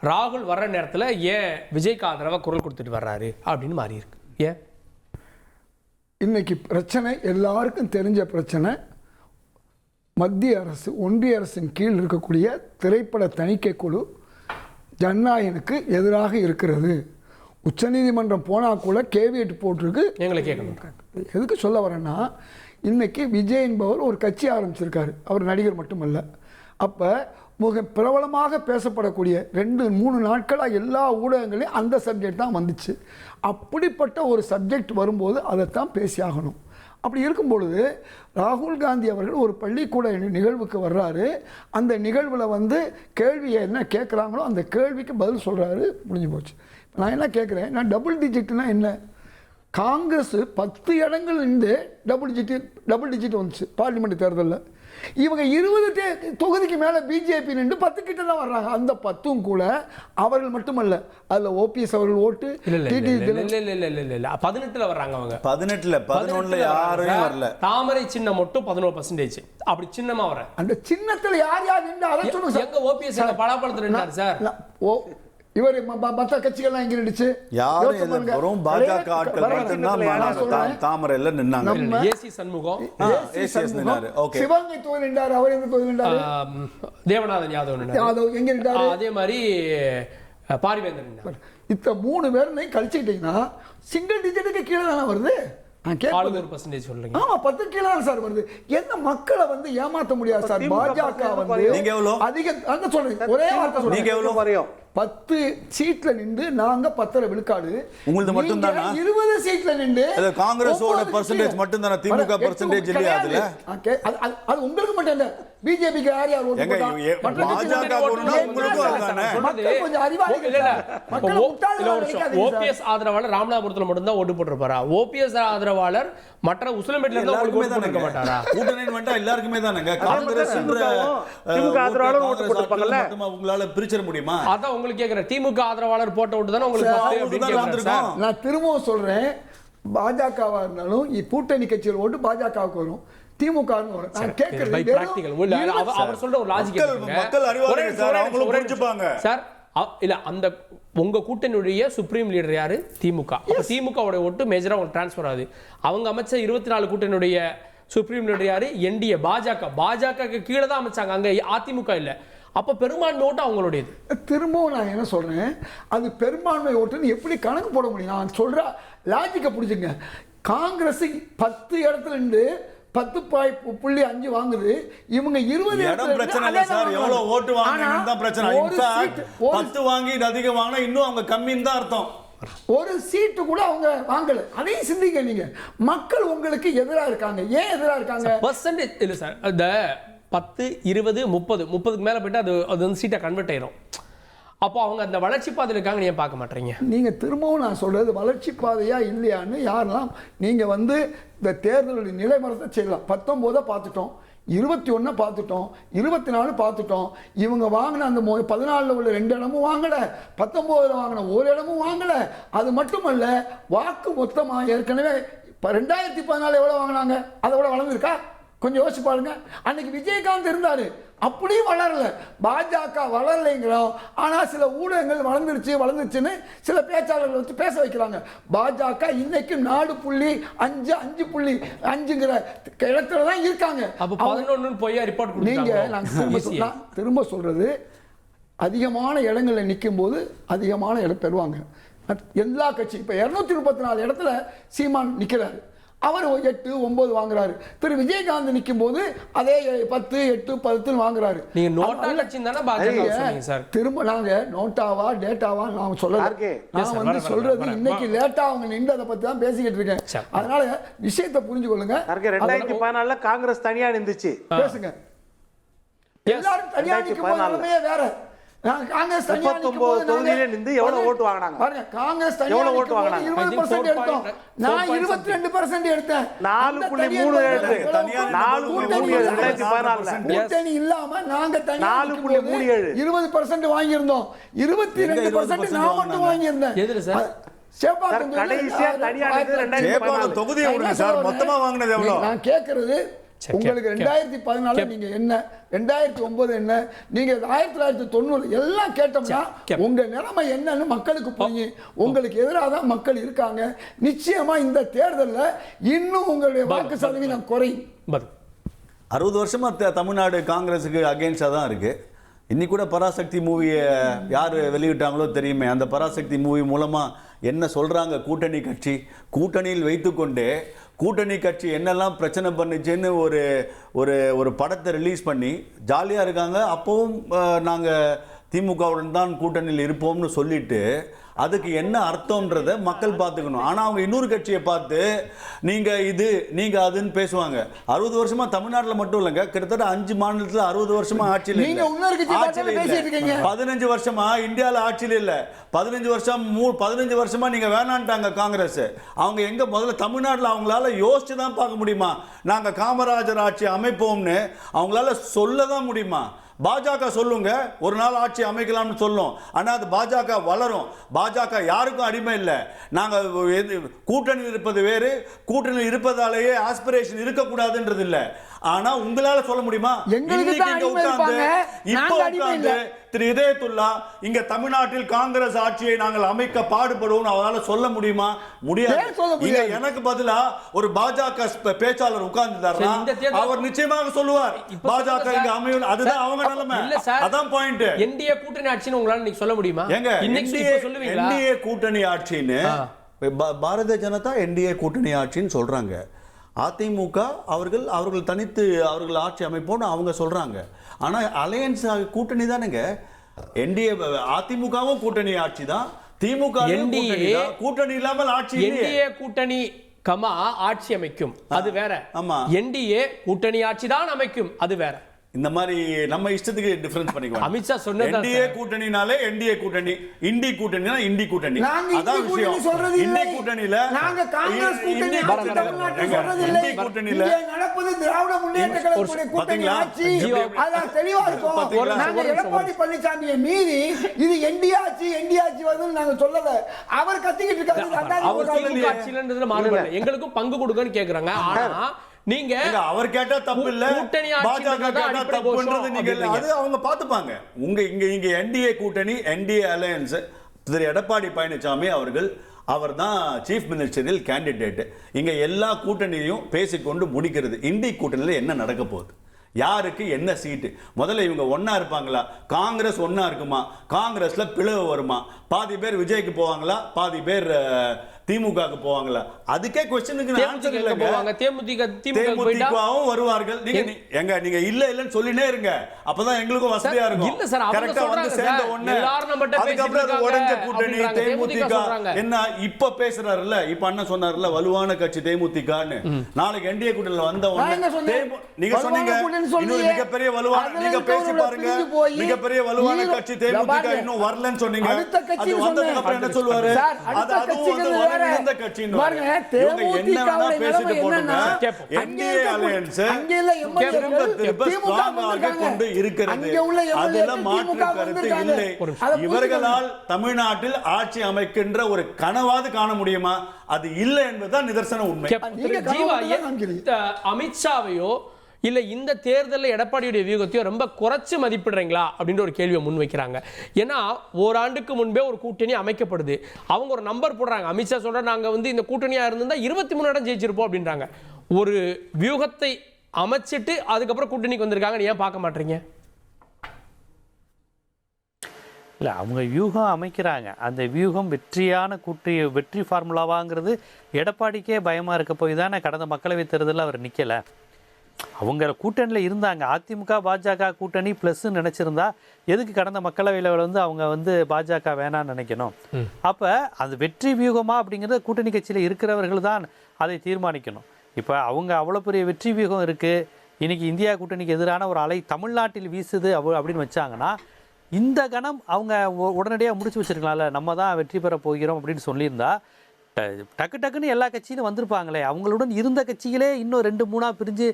ராகுல் வர்ற நேரத்தில் ஏன் விஜய்க்கு ஆதரவாக குரல் கொடுத்துட்டு வர்றாரு அப்படின்னு மாறி இருக்கு. ஏன் இன்னைக்கு பிரச்சனை எல்லாருக்கும் தெரிஞ்ச பிரச்சனை, மத்திய அரசு ஒன்றிய அரசின் கீழ் இருக்கக்கூடிய திரைப்பட தணிக்கை குழு ஜனநாயகனுக்கு எதிராக இருக்கிறது. உச்சநீதிமன்றம் போனால் கூட கேவியட் போட்டிருக்கு. எங்களை கேட்கணும். எதுக்கு சொல்ல வரேன்னா, இன்றைக்கி விஜய் என்பவர் ஒரு கட்சி ஆரம்பிச்சிருக்காரு. அவர் நடிகர் மட்டுமல்ல. அப்போ மிக பிரபலமாக பேசப்படக்கூடிய 2-3 நாட்களாக எல்லா ஊடகங்களையும் அந்த சப்ஜெக்ட் தான் வந்துச்சு. அப்படிப்பட்ட ஒரு சப்ஜெக்ட் வரும்போது அதைத்தான் பேசியாகணும். அப்படி இருக்கும் பொழுது ராகுல் காந்தி அவர்கள் ஒரு பள்ளிக்கூட நிகழ்வுக்கு வர்றாரு. அந்த நிகழ்வில் கேள்வியை என்ன கேட்குறாங்களோ அந்த கேள்விக்கு பதில் சொல்கிறாரு. முடிஞ்சு போச்சு. நான் என்ன கேட்குறேன், நான் டபுள் டிஜிட்னா என்ன? காங்கிரஸ் 10 இடங்கள் இருந்து டபுள் டிஜிட் வந்துச்சு பார்லிமெண்ட் தேர்தலில். இவங்க 20 தொகுதிக்கு மேலே பிஜேபி நின்று 10 கிட்ட தான் வர்றாங்க. அந்த 10ம் கூட அவர்கள் மட்டுமல்ல, அதில் ஓபிஎஸ் அவர்கள் ஓட்டு 18ல வர்றாங்க. அவங்க 18ல யாரும் வரல. தாமரை சின்னம் மட்டும் 11%. அப்படி சின்னமா வர அந்த சின்னத்தில் யார் யார் நின்று அதை சொல்லுங்க. எங்க ஓபிஎஸ் பலாப்பழத்தில் நின்றார் சார். இவர் மற்ற கட்சிகள்லாம் எங்க நின்றுச்சு? யாரும் பாஜக ஆட்கள் தாமரையில் நின்னாங்க. ஏசி சண்முகம் சிவகங்கை தொகுதியில் நின்றார். அவர் எந்த தொகுதியில் நின்றார்? தேவநாதன் யாதவ் எங்க நின்றாரு? அதே மாதிரி பாரிவேந்தர் நின்றார். இத்த 3 பேரை கழிச்சுக்கிட்டீங்கன்னா சிங்கிள் டிஜிட்டுக்கு கீழே தானே வருது. நான் கேட்பது 1% சொல்றீங்க. ஆமா, 10 கீழே தான் சார் வருது. என்ன மக்களை வந்து ஏமாத்த முடியாது சார். பாஜக வந்து நீங்க எவ்வளவு? அதிக அங்க சொல்றேன், ஒரே வார்த்தை சொல்றேன். நீங்க எவ்வளவு வரையும் 10 சீட்ல நின்று நாங்க 10 விழுக்காடு. உங்களுது மட்டும் தானா? 20 சீட்ல நின்று அது காங்கிரஸோட percentage மட்டும் தானா? திமுக percentage இல்லையா அதுல? அது உங்களுக்கு மட்டும் இல்ல, பிஜேபிக்கு யார் யார் ஓட்டு எங்க போட்டா? பாஜக ஓட்டுனா உங்களுக்கும் அதுதானே? மக்கள் கொஞ்சம் அறிவாளிகள் சார். மக்கள் முட்டாள்களா நினைக்காதீங்க சார். ஓபிஎஸ் ஆதரவாளர் ராமநாதபுரத்துல மட்டும் தான் ஓட்டு போட்டிருப்பாரா? ஓபிஎஸ் ஆதரவாளர் மற்ற உசிலம்பேட்ல இருந்தா உங்களுக்கு எல்லாருக்குமே ஓட்டு போட்டிருக்க மாட்டாரா? கூட்டணி வந்தா எல்லாருக்குமே தானங்க. காங்கிரஸ் திமுக ஆதரவாளர் ஓட்டு போட்டிருப்பாங்கல்ல. உங்களால பிரிச்சிட முடியுமா? அதான் உங்களுக்கு கேக்குறேன். திமுக ஆதரவாளர் போட்ட ஓட்டு தானே உங்களுக்கு 10 அப்படின்னு கேக்குறேன் சார். நான் திரும்பவும் சொல்றேன், பாஜகவா இருந்தாலும் கூட்டணி கட்சிகள் ஓட்டு பாஜகவுக்கு வரும், திமுக வரும். நான் கேட்கறது பை பிராக்டிகல் அவர் சொல்ற ஒரு லாஜிக் மக்கள் அறிவாளிகள் சார், அவங்களும் புரிஞ்சுப்பாங்க சார். இல்ல, அந்த உங்க கூட்டணியுடைய சுப்ரீம் லீடர் யாரு? திமுக. திமுகவோட ஓட்டு மேஜரா உங்களுக்கு டிரான்ஸ்ஃபர் ஆகுது. அவங்க அமைச்ச 24 கூட்டணியுடைய சுப்ரீம் லீடர் யாரு? என்டிஏ, பாஜக. பாஜக கீழே தான் அமைச்சாங்க, அங்க அதிமுக இல்ல. அப்ப பெரும்பான்மை ஓட்டு அவங்களுடையது. திரும்பவும் நான் என்ன சொல்றேன், அது பெரும்பான்மை ஓட்டுன்னு எப்படி கணக்கு போட முடியும்? நான் சொல்ற லாஜிக்கை புரிஞ்சுங்க. காங்கிரஸ் 10 இடத்துல இருந்து 10.5 வாங்குது, இவங்க 20 இடம் பிரச்சனை இல்ல சார், எவ்வளவு ஓட்டு வாங்குறீங்கன்னு தான் பிரச்சனை. இன்ஃபேக்ட் 10 வாங்கி அதிகம் வாங்கினா இன்னும் அவங்க கம்மின்னு தான் அர்த்தம். ஒரு சீட்டு கூட அவங்க வாங்கல. அதையும் சிந்திக்க நீங்க. மக்கள் உங்களுக்கு எதிராக இருக்காங்க. ஏன் எதிராக இருக்காங்க? பர்சன்டேஜ் இல்ல சார். அந்த 10, 20, 30க்கு மேல போயிட்டு அது வந்து சீட்டை கன்வெர்ட் ஆயிரும். அப்போ அவங்க அந்த வளர்ச்சி பாதையில் இருக்காங்க, நீங்க பார்க்க மாட்டீங்க. நீங்க திரும்பவும் நான் சொல்றது வளர்ச்சி பாதையா இல்லையான்னு யாரெல்லாம் நீங்க வந்து இந்த தேர்தலுடைய நிலைமரத்தை செய்யலாம். 19 பார்த்துட்டோம், 21 பார்த்துட்டோம், 24 பார்த்துட்டோம். இவங்க வாங்கின அந்த 14 உள்ள 2 இடமும் வாங்கல, 19 வாங்கின 1 இடமும் வாங்கல. அது மட்டுமல்ல, வாக்கு மொத்தமா ஏற்கனவே 2014 எவ்வளவு வாங்கினாங்க, அதை விட வளர்ந்துருக்கா? கொஞ்சம் யோசிச்சு பாருங்க. அன்னைக்கு விஜயகாந்த் இருந்தாரு, அப்படியும் வளரல. பாஜக வளரலைங்கிறோம், ஆனா சில ஊடகங்கள் வளர்ந்துருச்சுன்னு சில பேச்சாளர்கள் வச்சு பேச வைக்கிறாங்க. பாஜக இன்னைக்கு 4.5ங்கிற இடத்துல தான் இருக்காங்க. அப்ப 11 போய் ரிப்போர்ட் நீங்க நான் திரும்ப சொல்றது, அதிகமான இடங்கள்ல நிற்கும் போது அதிகமான இடம் பெறுவாங்க எல்லா கட்சி. இப்ப 234 இடத்துல சீமான் நிக்கிறாரு, அவர் 8, 9 வாங்குறாரு. திரு விஜயகாந்த் நிற்கும் போது அதே 10, 8, 10 வாங்குறாரு. நீங்க நோட்டா கட்சி தானே பாஜக சொன்னீங்க சார். திரும்ப நாங்க நோட்டாவா டேட்டாவா நான் சொல்லல. நான் வந்து சொல்றது இன்னைக்கு லேட்டா அவங்க நின்று அதை பத்தி தான் பேசிக்கிட்டு இருக்கேன். அதனால விஷயத்தை புரிஞ்சு கொள்ளுங்க. 2014 காங்கிரஸ் தனியா நின்றுச்சு, பேசுங்க. எல்லாரும் தனியா நிற்கும் போது வேற. காங்கிரஸ் 39 தொகுதியில நின்று எவ்வளவு ஓட்டு வாங்குனாங்க பாருங்க. காங்கிரஸ் எவ்வளவு ஓட்டு வாங்குனாங்க? 20% எடுத்தோம். நான் 22% எடுத்தேன். 4.37 கூட்டணி இல்லாம நாங்க தனியா 4.37 20% வாங்கி இருந்தோம். 22% நான் மட்டும் வாங்கி இருந்தேன். எதுல சார்? கடைசியா தனியா சேப்பாக்கம் தொகுதியை விடுங்க சார், மொத்தமா வாங்குனது எவ்வளவு? நான் கேக்குறது உங்களுக்கு 2014 நீங்க என்ன, 2009 என்ன, நீங்க 1990 எல்லாம் கேட்டோம்னா உங்க நிலைமை என்னன்னு மக்களுக்கு புரியும். உங்களுக்கு எதிராக தான் மக்கள் இருக்காங்க. நிச்சயமா இந்த தேர்தலில் இன்னும் உங்களுடைய வாக்கு சதவீதம் குறையும். 60 வருஷமா தமிழ்நாடு காங்கிரஸுக்கு அகெயின்ஸ்டா தான் இருக்கு. இன்னைக்கு கூட பராசக்தி மூவியை யார் வெளியிட்டாங்களோ தெரியுமே. அந்த பராசக்தி மூவி மூலமா என்ன சொல்றாங்க? கூட்டணி கட்சி கூட்டணியில் வைத்துக்கொண்டே கூட்டணி கட்சி என்னெல்லாம் பிரச்சனை பண்ணுச்சுன்னு ஒரு படத்தை ரிலீஸ் பண்ணி ஜாலியாக இருக்காங்க. அப்போவும் நாங்கள் திமுகவுடன் தான் கூட்டணியில் இருப்போம்னு சொல்லிட்டு அதுக்கு என்ன அர்த்தம்ன்றதை மக்கள் பார்த்துக்கணும். ஆனால் அவங்க இன்னொரு கட்சியை பார்த்து நீங்கள் இது நீங்கள் அதுன்னு பேசுவாங்க. 60 வருஷமா தமிழ்நாட்டில் மட்டும் இல்லைங்க, கிட்டத்தட்ட 5 மாநிலத்தில் 60 வருஷமா ஆட்சியில் இல்லை. 15 வருஷமா இந்தியாவில் ஆட்சியில் இல்லை. 15 வருஷமா நீங்க வேணான்ட்டாங்க காங்கிரஸ். அவங்க எங்க முதல்ல தமிழ்நாட்டில் அவங்களால யோசிச்சு தான் பார்க்க முடியுமா? நாங்கள் காமராஜர் ஆட்சி அமைப்போம்னு அவங்களால சொல்ல தான் முடியுமா? பாஜக சொல்லுங்க, ஒரு நாள் ஆட்சி அமைக்கலாம்னு சொல்லும். ஆனால் அது பாஜக வளரும். பாஜக யாருக்கும் அடிமை இல்லை. நாங்கள் கூட்டணியில் இருப்பது வேறு, கூட்டணியில் இருப்பதாலேயே ஆஸ்பிரேஷன் இருக்கக்கூடாதுன்றது இல்லை. ஆனா உங்களால சொல்ல முடியுமா? திரு இதயத்துல்லா இங்க தமிழ்நாட்டில் காங்கிரஸ் ஆட்சியை நாங்கள் அமைக்க பாடுபடுவோம் அவரால் சொல்ல முடியுமா? முடியாது. எனக்கு பதிலா ஒரு பாஜக பேச்சாளர் உட்கார்ந்துட்டாருன்னா அவர் நிச்சயமாக சொல்லுவார் பாஜக இங்க அமையும். அதுதான் அவங்க நிலைமை. அதான் பாயிண்ட். என்டிஏ கூட்டணி ஆட்சின்னு உங்களால சொல்ல முடியுமா? எங்க என்டிஏ கூட்டணி ஆட்சின்னு பாரதிய ஜனதா என்டிஏ கூட்டணி ஆட்சின்னு சொல்றாங்க. அதிமுக அவர்கள் தனித்து அவர்கள் ஆட்சி அமைப்போன்னு அவங்க சொல்றாங்க. ஆனா அலையன்ஸ் கூட்டணி தானுங்க. என்டிஏ அதிமுகவும் கூட்டணி ஆட்சி தான், திமுக கூட்டணி இல்லாமல் ஆட்சி. என்டிஏ கூட்டணி ஆட்சி அமைக்கும், அது வேற. ஆமா, என்டிஏ கூட்டணி ஆட்சி தான் அமைக்கும், அது வேற. இந்த மாதிரி நம்ம இஷ்டத்துக்கு டிஃபரன்ஸ் பண்ணிக்கலாம். அமித்ஷா சொன்னது என்டிஏ கூட்டணினாலே என்டிஏ கூட்டணி, இண்டி கூட்டணினா இண்டி கூட்டணி. அதான் விஷயம். இண்டி கூட்டணில நாங்க காங்கிரஸ் கூட்டணி ஆட்சி தமிழ்நாட்டில் சொல்றது இல்லை. இண்டி கூட்டணில நடப்பது திராவிட முன்னேற்ற கழகத்துடைய கூட்டணி ஆட்சி. அதான் தெளிவா இருக்கும். நாங்க எடப்பாடி பழனிசாமியை மீறி இது என்டிஏ ஆட்சி வருதுன்னு நாங்க சொல்லல. அவர் கத்திக்கிட்டு இருக்காரு ஆட்சியிலன்றதுல மாறுபடல. எங்களுக்கும் பங்கு கொடுங்கன்னு கேக்குறாங்க. ஆனா நீங்க அவர் கேட்டா தப்பு இல்ல, பாஜக கேட்டா தப்புன்றது நீங்க அது அவங்க பாத்துப்பாங்க. இங்க என்டிஏ கூட்டணி, என்டிஏ அலையன்ஸ், திரு எடப்பாடி பழனிசாமி அவர் தான் சீஃப் மினிஸ்டரில் கேண்டிடேட். இங்க எல்லா கூட்டணியும் பேசிக்கொண்டு முடிக்கிறது. இண்டி கூட்டணியில என்ன நடக்க போகுது, யாருக்கு என்ன சீட்டு, முதல்ல இவங்க ஒன்னா இருப்பாங்களா, காங்கிரஸ் ஒன்னா இருக்குமா, காங்கிரஸ்ல பிளவு வருமா, பாதி பேர் விஜய்க்கு போவாங்களா, பாதி பேர் திமுகவுக்கு போவாங்களா, அதுக்கே क्वेश्चनக்கு ஆன்சர் இல்லங்க. தேமுதிகவும் வருவார்கள். நீங்க இல்லன்னு சொல்லினே இருங்க, அப்பதான் எங்களுக்கும் வசதியா இருக்கும். இல்ல சார், கரெக்ட்டா வந்து சேர்ந்த உடனே அதுக்கப்புறம் அது உடைஞ்ச கூட்டணி தேமுதிக என்ன இப்ப பேசுறாருல்ல, இப்ப அண்ணன் சொன்னார்ல வலுவான கட்சி தேமுதிகன்னு. நாளைக்கு என்டிஏ கூட்டணியில வந்த உடனே நீங்க சொன்னீங்க இன்னொரு மிகப்பெரிய வலுவான, நீங்க பேசி பாருங்க, மிகப்பெரிய வலுவான கட்சி தேமுதிக இன்னும் வரலன்னு சொன்னீங்க. அது வந்ததுக்கு அப்புறம் என்ன சொல்வாரு, அது இந்த கட்சி இவர்களால் தமிழ்நாட்டில் ஆட்சி அமைக்கின்ற ஒரு கனவாது காண முடியுமா? அது இல்லை என்பதுதான் நிதர்சன உண்மை. அமித்ஷாவையோ இல்ல இந்த தேர்தலில் எடப்பாடியுடைய வியூகத்தையோ ரொம்ப குறைச்சு மதிப்பிடுறீங்களா அப்படின்ற ஒரு கேள்வியை முன்வைக்கிறாங்க. ஏன்னா ஓராண்டுக்கு முன்பே ஒரு கூட்டணி அமைக்கப்படுது, அவங்க ஒரு நம்பர் போடுறாங்க. அமித்ஷா சொல்ற நாங்க இந்த கூட்டணியா இருந்தா 23 இடம் ஜெயிச்சிருப்போம் அப்படின்றாங்க. ஒரு வியூகத்தை அமைச்சிட்டு அதுக்கப்புறம் கூட்டணிக்கு வந்திருக்காங்க, ஏன் பார்க்க மாட்டீங்க? இல்லை, அவங்க வியூகம் அமைக்கிறாங்க. அந்த வியூகம் வெற்றி ஃபார்முலாவாங்கிறது எடப்பாடிக்கே பயமாக இருக்க போய் தானே கடந்த மக்களவைத் தேர்தலில் அவர் நிற்கலை. அவங்க கூட்டணியில் இருந்தாங்க. அதிமுக பாஜக கூட்டணி ப்ளஸ்ன்னு நினச்சிருந்தா எதுக்கு கடந்த மக்களவையில் அவங்க பாஜக வேணான்னு நினைக்கணும்? அப்போ அது வெற்றி வியூகமா அப்படிங்கிறத கூட்டணி கட்சியில் இருக்கிறவர்கள் தான் அதை தீர்மானிக்கணும். இப்போ அவங்க அவ்வளோ பெரிய வெற்றி வியூகம் இருக்குது, இன்றைக்கி இந்தியா கூட்டணிக்கு எதிரான ஒரு அலை தமிழ்நாட்டில் வீசுது அப்படின்னு வச்சாங்கன்னா இந்த கணம் அவங்க உடனடியாக முடிச்சு வச்சுருக்கலாம்ல. நம்ம தான் வெற்றி பெற போகிறோம் அப்படின்னு சொல்லியிருந்தா டக்குன்னு எல்லா கட்சியிலும் வந்திருப்பாங்களே. அவங்களுடன் இருந்த கட்சிகளே இன்னும் 2-3 பிரிஞ்சு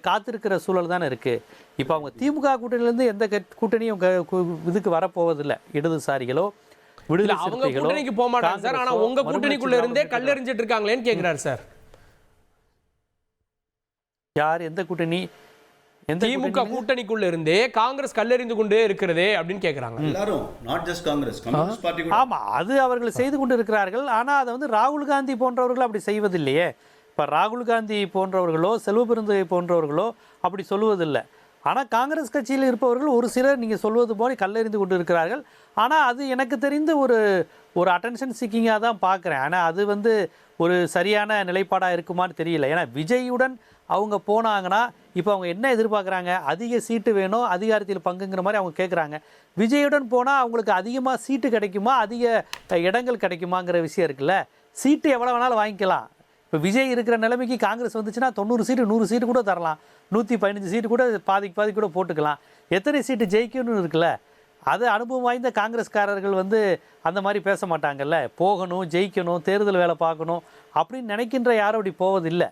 காத்திருக்கிற சூழல் தானே இருக்குது. இப்போ அவங்க திமுக கூட்டணியிலேருந்து எந்த கூட்டணியும் இதுக்கு வரப்போவதில்லை. இடதுசாரிகளோ விடுதலை கூட்டணிக்கு போக மாட்டாங்க சார். ஆனால் உங்கள் கூட்டணிக்குள்ள இருந்தே கல்லெறிஞ்சிட்டு இருக்காங்களேன்னு கேட்குறாரு சார். யார்? எந்த கூட்டணி? திமுக கூட்டணிக்குள்ள இருந்தே காங்கிரஸ் கல்லெறிந்து கொண்டே இருக்கிறதே அப்படின்னு கேட்குறாங்க எல்லாரும். Not just Congress party. ஆமா, அது அவர்கள் செய்து கொண்டு இருக்கிறார்கள். ஆனால் அதை ராகுல் காந்தி போன்றவர்கள் அப்படி செய்வதில்லையே. இப்போ ராகுல் காந்தி போன்றவர்களோ செல்வபெருந்தகை போன்றவர்களோ அப்படி சொல்லுவதில்லை. ஆனால் காங்கிரஸ் கட்சியில் இருப்பவர்கள் ஒரு சிலர் நீங்கள் சொல்வது போல கல்லெறிந்து கொண்டு இருக்கிறார்கள். ஆனால் அது எனக்கு தெரிந்து ஒரு அட்டென்ஷன் சீக்கிங்காக தான் பார்க்குறேன். ஆனால் அது ஒரு சரியான நிலைப்பாடாக இருக்குமான்னு தெரியல. ஏன்னா விஜயுடன் அவங்க போனாங்கன்னா இப்போ அவங்க என்ன எதிர்பார்க்குறாங்க, அதிக சீட்டு வேணும், அதிகாரத்தில் பங்குங்கிற மாதிரி அவங்க கேட்குறாங்க. விஜயுடன் போனால் அவங்களுக்கு அதிகமாக சீட்டு கிடைக்குமா, அதிக இடங்கள் கிடைக்குமாங்கிற விஷயம் இருக்குல்ல. சீட்டு எவ்வளோ வேணாலும் வாங்கிக்கலாம். இப்போ விஜய் இருக்கிற நிலைமைக்கு காங்கிரஸ் வந்துச்சுன்னா 90 சீட்டு 100 சீட்டு கூட தரலாம், 115 சீட்டு கூட பாதி கூட போட்டுக்கலாம். எத்தனை சீட்டு ஜெயிக்கணும்னு இருக்குல்ல. அது அனுபவம் வாய்ந்த காங்கிரஸ்காரர்கள் அந்த மாதிரி பேச மாட்டாங்கல்ல. போகணும், ஜெயிக்கணும், தேர்தல் வேலை பார்க்கணும் அப்படின்னு நினைக்கின்ற யாரும் அப்படி போவதில்லை.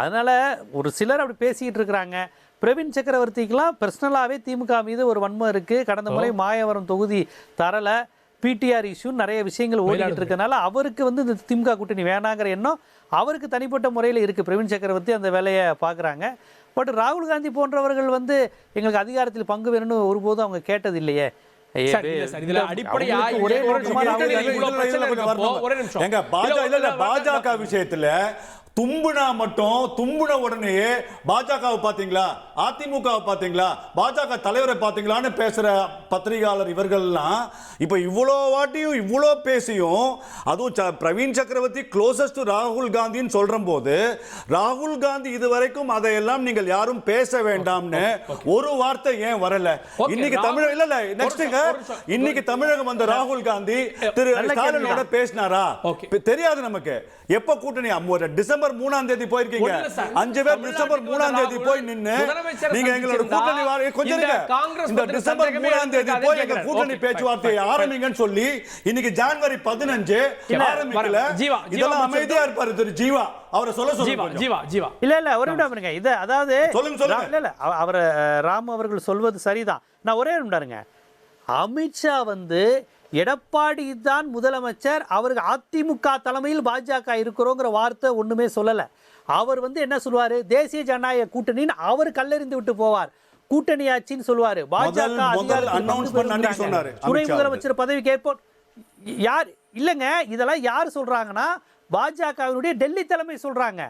அதனால் ஒரு சிலர் அப்படி பேசிக்கிட்டு இருக்கிறாங்க. பிரவீன் சக்கரவர்த்திக்கெலாம் பர்சனலாகவே திமுக மீது ஒரு வன்மம் இருக்குது. கடந்த முறை மாயவரம் தொகுதி தரலை, பிடிஆர் இஷ்யூ நிறைய விஷயங்கள் ஓடிக்கிட்டு இருக்கனால அவருக்கு இந்த திமுக கூட்டணி வேணாங்கிற எண்ணம் அவருக்கு தனிப்பட்ட முறையில் இருக்குது. பிரவீன் சக்கரவர்த்தி அந்த வேலையை பார்க்குறாங்க. பட் ராகுல் காந்தி போன்றவர்கள் எங்களுக்கு அதிகாரத்தில் பங்கு வேணும்னு ஒருபோதும் அவங்க கேட்டது இல்லையே. பாஜக விஷயத்துல தும்புன உடனே பாஜகவை பாத்தீங்களா, அதிமுகவை பாத்தீங்களா, பாஜக தலைவரை பாத்தீங்களான்னு பேசுற பத்திரிகையாளர் இவர்கள்லாம் இப்ப இவ்வளோ வாட்டியும் இவ்வளோ பேசியும், அதுவும் பிரவீன் சக்கரவர்த்தி க்ளோசஸ்ட் டு ராகுல் காந்தின்னு சொல்ற போது, ராகுல் காந்தி இதுவரைக்கும் அதையெல்லாம் நீங்கள் யாரும் பேச வேண்டாம்னு ஒரு வார்த்தை ஏன் வரல? இன்னைக்கு தமிழக இல்ல நெக்ஸ்ட்ங்க, இன்னைக்கு தமிழகம் வந்த ராகுல் காந்தி திரு ஸ்டாலினோட பேசினாரா? தெரியாது நமக்கு. எப்ப கூட்டணி டிசம்பர் 3ஆம் தேதி போயிருக்கீங்க, 5 பேர் டிசம்பர் 3ஆம் தேதி போய் நின்னு நீங்க எங்களோட கூட்டணி கொஞ்சம் இந்த டிசம்பர் 3ஆம் தேதி போய் எங்க கூட்டணி பேச்சுவார்த்தையை ஆரம்பிங்கன்னு சொல்லி இன்னைக்கு ஜனவரி 15 ஆரம்பிக்கல. இதெல்லாம் அமைதியா இருப்பாரு திரு ஜீவா, அவரை சொல்லுங்க. ஜீவா இல்ல ஒரு நிமிடம் இருங்க. இது அதாவது சொல்லுங்க இல்ல அவர் ராம் அவர்கள் சொல்வது சரிதான். நான் ஒரே நிமிடம்ங்க. அமித்ஷா எடப்பாடி தான் முதலமைச்சர், அவருக்கு அதிமுக தலைமையில் பாஜக இருக்கிறோங்கிற வார்த்தை ஒண்ணுமே சொல்லல. அவர் என்ன சொல்லுவாரு, தேசிய ஜனநாயக கூட்டணின்னு அவர் கல்லெறிந்து விட்டு போவார். கூட்டணி ஆட்சின்னு சொல்லுவாரு. பாஜக துணை முதலமைச்சர் பதவி கேட்போம் யார் இல்லைங்க. இதெல்லாம் யார் சொல்றாங்கன்னா பாஜகவினுடைய டெல்லி தலைமை சொல்றாங்க.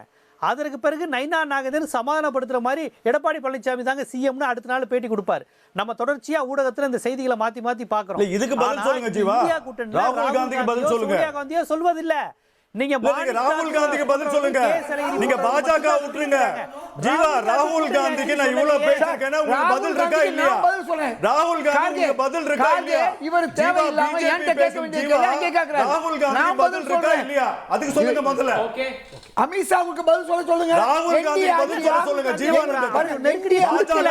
அதற்கு பிறகு நைனா நாகேந்திரன் சமாதானப்படுத்துற மாதிரி எடப்பாடி பழனிசாமி தாங்க சிஎம்னு அடுத்த நாள் பேட்டி கொடுப்பாரு. நம்ம தொடர்ச்சியா ஊடகத்துல இந்த செய்திகளை மாத்தி மாத்தி பாக்குறோம். இதுக்கு பதில் சொல்லுங்க ஜீவா. ராகுல் காந்திக்கு பதில் சொல்லுங்க. சோனியா காந்தியே சொல்வதில்ல. நீங்க ராகுல் காந்திக்கு பதில் சொல்லுங்க. நீங்க பாஜக விட்டுருங்க ஜீவா. ராகுல் காந்திக்கு நான் இவ்வளவு பேசிருக்கேன்னா உங்களுக்கு பதில் இருக்கா இல்லையா? ராகுல் காந்திக்கு பதில் இருக்கா இல்லையா? இவர் தேவையில்லாம ஏன்ட்ட கேட்க வேண்டிய கேள்வி அங்கே கேக்குறாரு. ராகுல் காந்திக்கு பதில் இருக்கா இல்லையா? அதுக்கு சொல்லுங்க முதல்ல. ஓகே, அமித்ஷாவுக்கு பதில் சொல்லுங்க. ராகுல் காந்தி பதில் சொல்லுங்க ஜீவா. நெருக்கடி கொடுக்கல.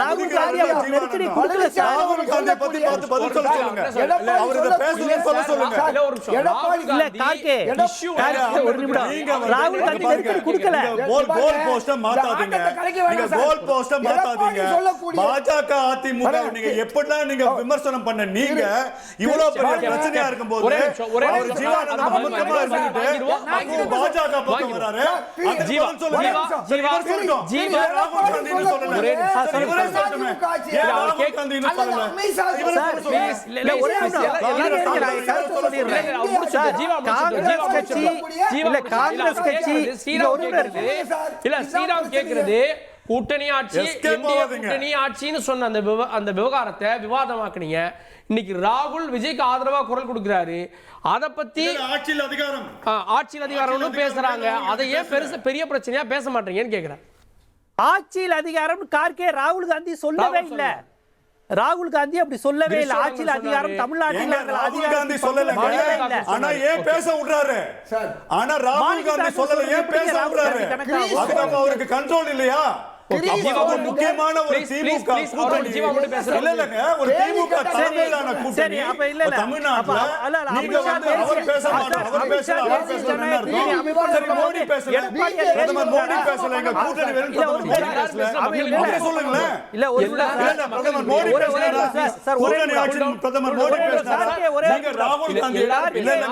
ராகுல் காந்தி நெருக்கடி கொடுக்கல. ராகுல் காந்தி பத்தி பார்த்து பதில் சொல்லுங்க. அவர் இத பேசணும்னு சொல்லுங்க. எடப்பாடி இல்ல காக்கே ஒரு நிமிடம். ராகுல் காந்தி நெருக்கடி கொடுக்கல. கோல் போஸ்ட மாத்தாதீங்க. நீங்க கோல் போஸ்ட மாத்தாதீங்க. பாஜக அதிமுக நீங்க எப்படிலாம் நீங்க விமர்சனம் பண்ண நீங்க இவ்வளவு பெரிய பிரச்சனையா இருக்கும்போது அவர் ஜீவானந்த மமக்கமா இருந்துட்டு பாஜக பக்கம் வராரு. ஜீவா சொல்லுங்க. ஜீவா ராகுல் காந்தி சொல்லல. இவரே சொல்லுங்க. ராகுல் காந்தி சொல்லல. இல்ல ஒரே நிமிடம். ஜீவா காங்கிரஸ் கட்சி ஸ்ரீராம் கேக்குறது கூட்டணி ஆட்சி, கூட்டணி ஆட்சின்னு சொன்ன அந்த விவகாரத்தை விவாதமாக்குனீங்க. இன்னைக்கு ராகுல் விஜய்க்கு ஆதரவா குரல் கொடுக்கிறாரு. அத பத்தி ஆட்சியில் அதிகாரம் பேசுறாங்க. அதை ஏன் பெரிய பிரச்சனையா பேச மாட்டீங்கன்னு கேக்குறேன். ஆட்சியில் அதிகாரம் கார்கே ராகுல் காந்தி சொல்லவே இல்லை. ராகுல் காந்தி அப்படி சொல்லவே இல்லை. ஆட்சியில் அதிகாரம் தமிழ்நாட்டில் ராகுல் காந்தி சொல்லல. ஆனா ஏன் பேச விடுறாரு? ஆனா ராகுல் காந்தி சொல்லல, ஏன் பேச விடுறாரு? அதுக்கு அவருக்கு கண்ட்ரோல் இல்லையா? முக்கியமான ஒரு திமுக கூட்டணி இல்லங்க, ஒரு திமுக தலைமையிலான கூட்டணி தமிழ்நாட்டுல நீங்க அவர் பேச மாட்டாங்க, அவர் பேசலாம், அவர் பேசலாம். மோடி பேசல, பிரதமர் மோடி பேசல, எங்க கூட்டணி வெறும் மோடி பேசல. அப்படி சொல்லுங்களேன். இல்ல பிரதமர் மோடி பேசல, கூட்டணி ஆட்சி பிரதமர் மோடி பேசல. நீங்க ராகுல் காந்தி இல்லங்க,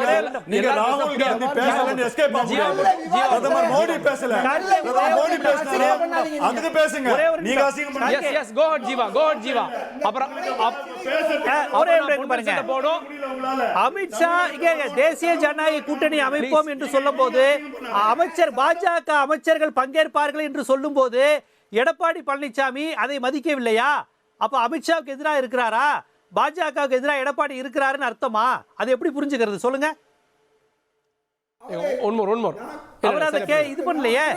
நீங்க ராகுல் காந்தி பேசலன்னு எஸ்கேப் ஆகுறீங்க. பிரதமர் மோடி பேசல, பிரதமர் மோடி பேசல. பேசுங்க. நீங்க அசிங்கம் பண்ணீங்க. எஸ் எஸ் கோ ஹட் ஜீவா, கோ ஹட் ஜீவா. அப்புறம் ஒரே பிரேக் பாருங்க. அமித்ஷா இங்க தேசிய ஜனநாயக கூட்டணி அமைப்போம் என்று சொல்லும்போது அமைச்சர் பாஜக அமைச்சர்கள் பங்கேற்பார்கள் என்று சொல்லும்போது எடப்பாடி பழனிசாமி அதை மதிக்கவில்லையா? அப்ப அமித்ஷாவுக்கு எதிராக இருக்கிறாரா? பாஜகவுக்கு எதிராக எடப்பாடி இருக்கிறாருன்னு அர்த்தமா? அது எப்படி புரிஞ்சுக்கிறது சொல்லுங்க. அவர் அதுக்கு இது பண்ணலையே.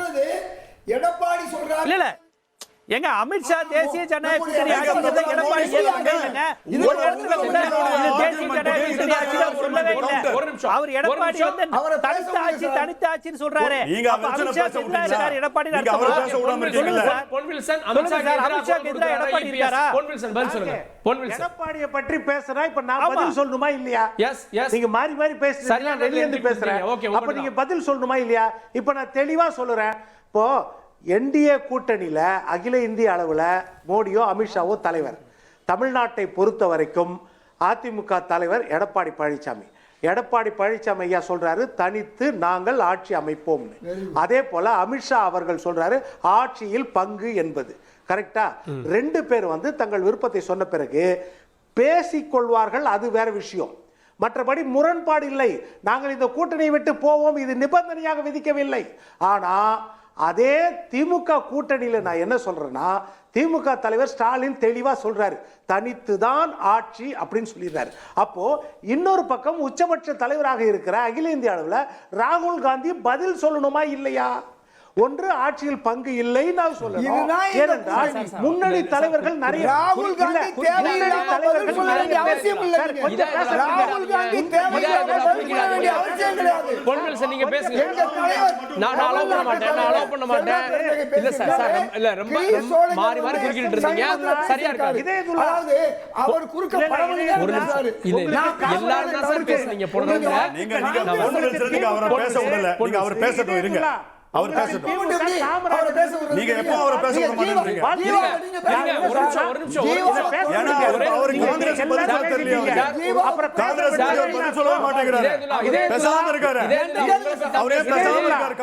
எடப்பாடி சொல்றாரு இல்ல எங்க அமித்ஷா தேசிய ஜனநாயக கூட்டணி ஆட்சியை எடப்பாடி ஏத்துக்கங்க. ஒரு இடத்துல கூட இது தேசிய ஜனநாயக கூட்டணி ஆட்சியை சொல்லவே இல்லை. அவர் எடப்பாடி தனித்த ஆட்சின்னு சொல்றாரு. நீங்க அமித்ஷா சொல்றாரு எடப்பாடி எடப்பாடியை பற்றி பேசுறா. இப்ப நான் பதில் சொல்லணுமா இல்லையா? நீங்க மாறி மாறி பேசுறீங்க, வெளிய இருந்து பேசுறேன். அப்ப நீங்க பதில் சொல்லணுமா இல்லையா? இப்ப நான் தெளிவா சொல்றேன். இப்போ என்டிஏ கூட்டணியில அகில இந்திய அளவில் மோடியோ அமித்ஷாவோ தலைவர். தமிழ்நாட்டை பொறுத்த வரைக்கும் அதிமுக தலைவர் எடப்பாடி பழனிசாமி. எடப்பாடி பழனிசாமி ஐயா சொல்றாரு தனித்து நாங்கள் ஆட்சி அமைப்போம். அதே போல அமித்ஷா அவர்கள் சொல்றாரு ஆட்சியில் பங்கு என்பது. கரெக்டா? ரெண்டு பேர் தங்கள் விருப்பத்தை சொன்ன பிறகு பேசிக்கொள்வார்கள், அது வேற விஷயம். மற்றபடி முரண்பாடு இல்லை. நாங்கள் இந்த கூட்டணியை விட்டு போவோம், இது நிபந்தனையாக விதிக்கவில்லை. ஆனா அதே திமுக கூட்டணியில நான் என்ன சொல்றேன்னா, திமுக தலைவர் ஸ்டாலின் தெளிவா சொல்றாரு, தனித்துதான் ஆட்சி அப்படின்னு சொல்லிடுறாரு. அப்போ இன்னொரு பக்கம் உச்சபட்ச தலைவராக இருக்கிற அகில இந்திய அளவில் ராகுல் காந்தி பதில் சொல்லணுமா இல்லையா? ஒன்று ஆட்சியில் பங்கு இல்லை நான் சொல்லணும். ஏனென்றால் முன்னணி தலைவர்கள் நிறைய ராகுல் காந்தி தேவையில்லாம பதில் சொல்ல வேண்டிய அவசியம் இல்லை. ராகுல் காந்தி தேவையில்லாம பதில் சொல்ல வேண்டிய அவசியம் கிடையாது. பொன்வேல் நீங்க பேசுங்க. நான் அலோவ் பண்ண மாட்டேன், நான் அலோவ் பண்ண மாட்டேன். இல்ல சார், இல்ல ரொம்ப மாறி மாறி குறுக்கிட்டு இருக்கீங்க. சரியா இருக்காது. அதாவது அவர் குறுக்க பரவலையா இருந்தாரு. இல்ல எல்லாரும் தான் சார் பேசுறீங்க. பொன்வேல் நீங்க அவரை பேச விடல. நீங்க அவர் பேசட்டும் இருங்க. அவர் பேசட்டும். நீங்க எப்போ அவரை பேச விட மாட்டேன்றீங்க? ஒரு நிமிஷம் ஏன்னா அவர் காங்கிரஸ் பதில் சொல்ல தெரியல. காங்கிரஸ் பதில் சொல்ல மாட்டேங்கிறாரு. பேசாம இருக்காரு. அவரே பேசாம இருக்காரு.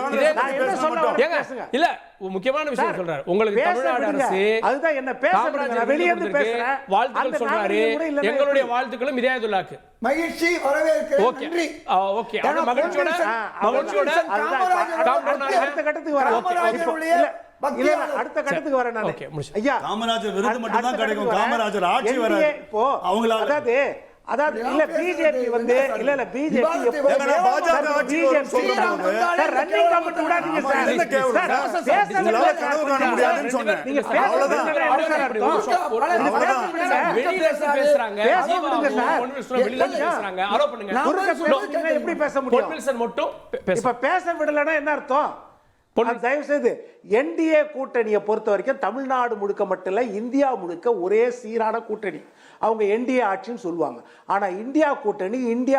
காங்கிரஸ் ஏங்க இல்ல முக்கியமான விஷயம் சொல்றாரு. உங்களுக்கு தமிழ்நாடு அரசு அதுதான் என்ன பேசுறேன், வெளியே இருந்து பேசுறேன், வாழ்த்துக்கள் சொல்றாரு. எங்களுடைய வாழ்த்துக்களும் இதயத்துல்லாக்கு மகிழ்ச்சி வரவேற்கிறேன். ஓகே ஓகே அந்த மகிழ்ச்சியோட அடுத்த கட்டத்துக்கு வரேன். அடுத்த கட்டத்துக்கு வரேன் நான். ஐயா காமராஜர் விருது மட்டும் தான் கிடைக்கும். காமராஜர் ஆட்சி வராது. இப்போ அவங்களால அதாவது இல்ல பிஜேபி வந்து இல்ல பிஜேபி பாஜக ஆட்சி சொல்லும்போது ரன்னிங் கமெண்ட் விடாதீங்க சார். உங்களால கனவு காண முடியாதுன்னு சொன்னேன். நீங்க அவ்வளவுதான். வெளியில பேசுறாங்க. வெளியில பேசுறாங்க. ஆலோ பண்ணுங்க. எப்படி பேச முடியும்? பொன்வேல் மட்டும் இப்ப பேச விடலன்னா என்ன அர்த்தம்? தயவு செய்து என்டிஏ கூட்டணியை பொறுத்த வரைக்கும் தமிழ்நாடு முழுக்க மட்டும் இல்ல, இந்தியா முழுக்க ஒரே சீரான கூட்டணி. அவங்க என்டிஏ ஆட்சின்னு சொல்லுவாங்க. ஆனா இந்தியா கூட்டணி இந்திய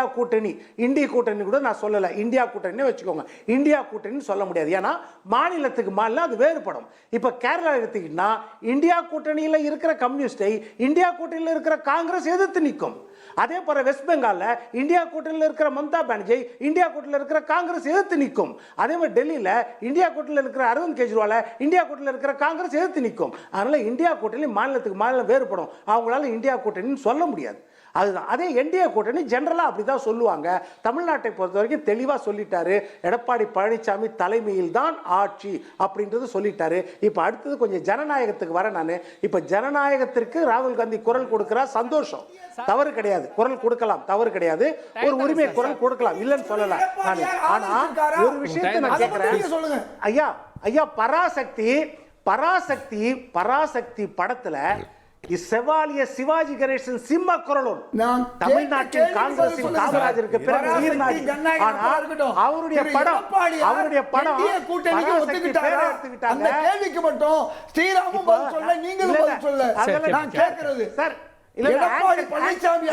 கூட்டணி கூட நான் சொல்லல, இந்தியா கூட்டணி வச்சுக்கோங்க. இந்தியா கூட்டணின்னு சொல்ல முடியாது. ஏன்னா மாநிலத்துக்கு மாநிலம் அது வேறுபடும். இப்ப கேரளா எடுத்தீங்கன்னா இந்தியா கூட்டணியில இருக்கிற கம்யூனிஸ்டை இந்தியா கூட்டணியில இருக்கிற காங்கிரஸ் எதிர்த்து நிற்கும். அதே போல வெஸ்ட் பெங்கால்ல இந்தியா கூட்டணியில் இருக்கிற மம்தா பானர்ஜி இந்தியா கூட்டணியில் இருக்கிற காங்கிரஸ் எதிர்த்து நிற்கும். அதே மாதிரி டெல்லியில இந்தியா கூட்டணியில் இருக்கிற அரவிந்த் கெஜ்ரிவால் இந்தியா கூட்டணியில் இருக்கிற காங்கிரஸ் எதிர்த்து நிற்கும். அதனால இந்தியா கூட்டணி மாநிலத்துக்கு மாநிலம் வேறுபடும். அவங்களால இந்தியா கூட்டணின்னு சொல்ல முடியாது. அதுதான். அதே என்டிஏ கூட்டணி ஜெனரலா அப்படிதான் சொல்லுவாங்க. தமிழ்நாட்டை பொறுத்த வரைக்கும் தெளிவா சொல்லிட்டாரு, எடப்பாடி பழனிசாமி தலைமையில் தான் ஆட்சி அப்படின்றது சொல்லிட்டாரு. இப்ப அடுத்தது கொஞ்சம் ஜனநாயகத்துக்கு வர நான். இப்ப ஜனநாயகத்திற்கு ராகுல் காந்தி குரல் கொடுக்கிறார், சந்தோஷம், தவறு கிடையாது. குரல் கொடுக்கலாம், தவறு கிடையாது. ஒரு உரிமை குரல் கொடுக்கலாம், இல்லைன்னு சொல்லல. ஆனா ஒரு விஷயத்தை நான் கேட்கிறேன். ஐயா பராசக்தி படத்துல செவாலிய சிவாஜி கணேசன் சிம்ம குரலும் தமிழ்நாட்டில் காங்கிரசின் காமராஜருக்கு பிறகு அவருடைய படம் கூட்டணிக்கு ஒத்துக்கிட்டாங்க. அந்த கேள்விக்கு மட்டும் ஸ்ரீராமும் பதில் சொல்ல, நீங்களும் பதில் சொல்ல. நான் கேட்கிறது சார், எடப்பாடி பழனிசாமி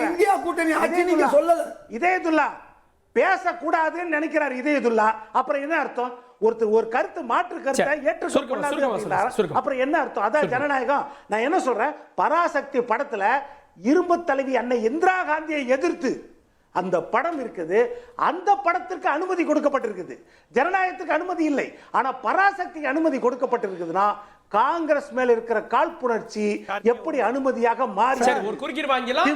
இந்தியா கூட்டணி ஆட்சி நீங்க சொல்லல. இதயத்துல்லா பேசக்கூடாதுன்னு நினைக்கிறார். இதயத்துல்லா அப்புறம் என்ன அர்த்தம்? ஒரு கருத்து மாற்று கருத்தை ஏற்றுக்கொள்ளாது அப்புறம் என்ன அர்த்தம்? அதான் ஜனநாயகம். நான் என்ன சொல்றேன், பராசக்தி படத்துல இரும்பு தலைவி அன்னை இந்திரா காந்தியை எதிர்த்து அந்த படம் இருக்குது. அந்த படத்திற்கு அனுமதி கொடுக்கப்பட்டிருக்குது, ஜனநாயகத்துக்கு அனுமதி இல்லை. ஆனா பராசக்திக்கு அனுமதி கொடுக்கப்பட்டிருக்குதுன்னா காங்கிரஸ் மேல இருக்கிற காழ்ப்புணர்ச்சி எப்படி அனுமதியாக மாறி ஒரு குறுக்கீடு வாங்கிலாம்.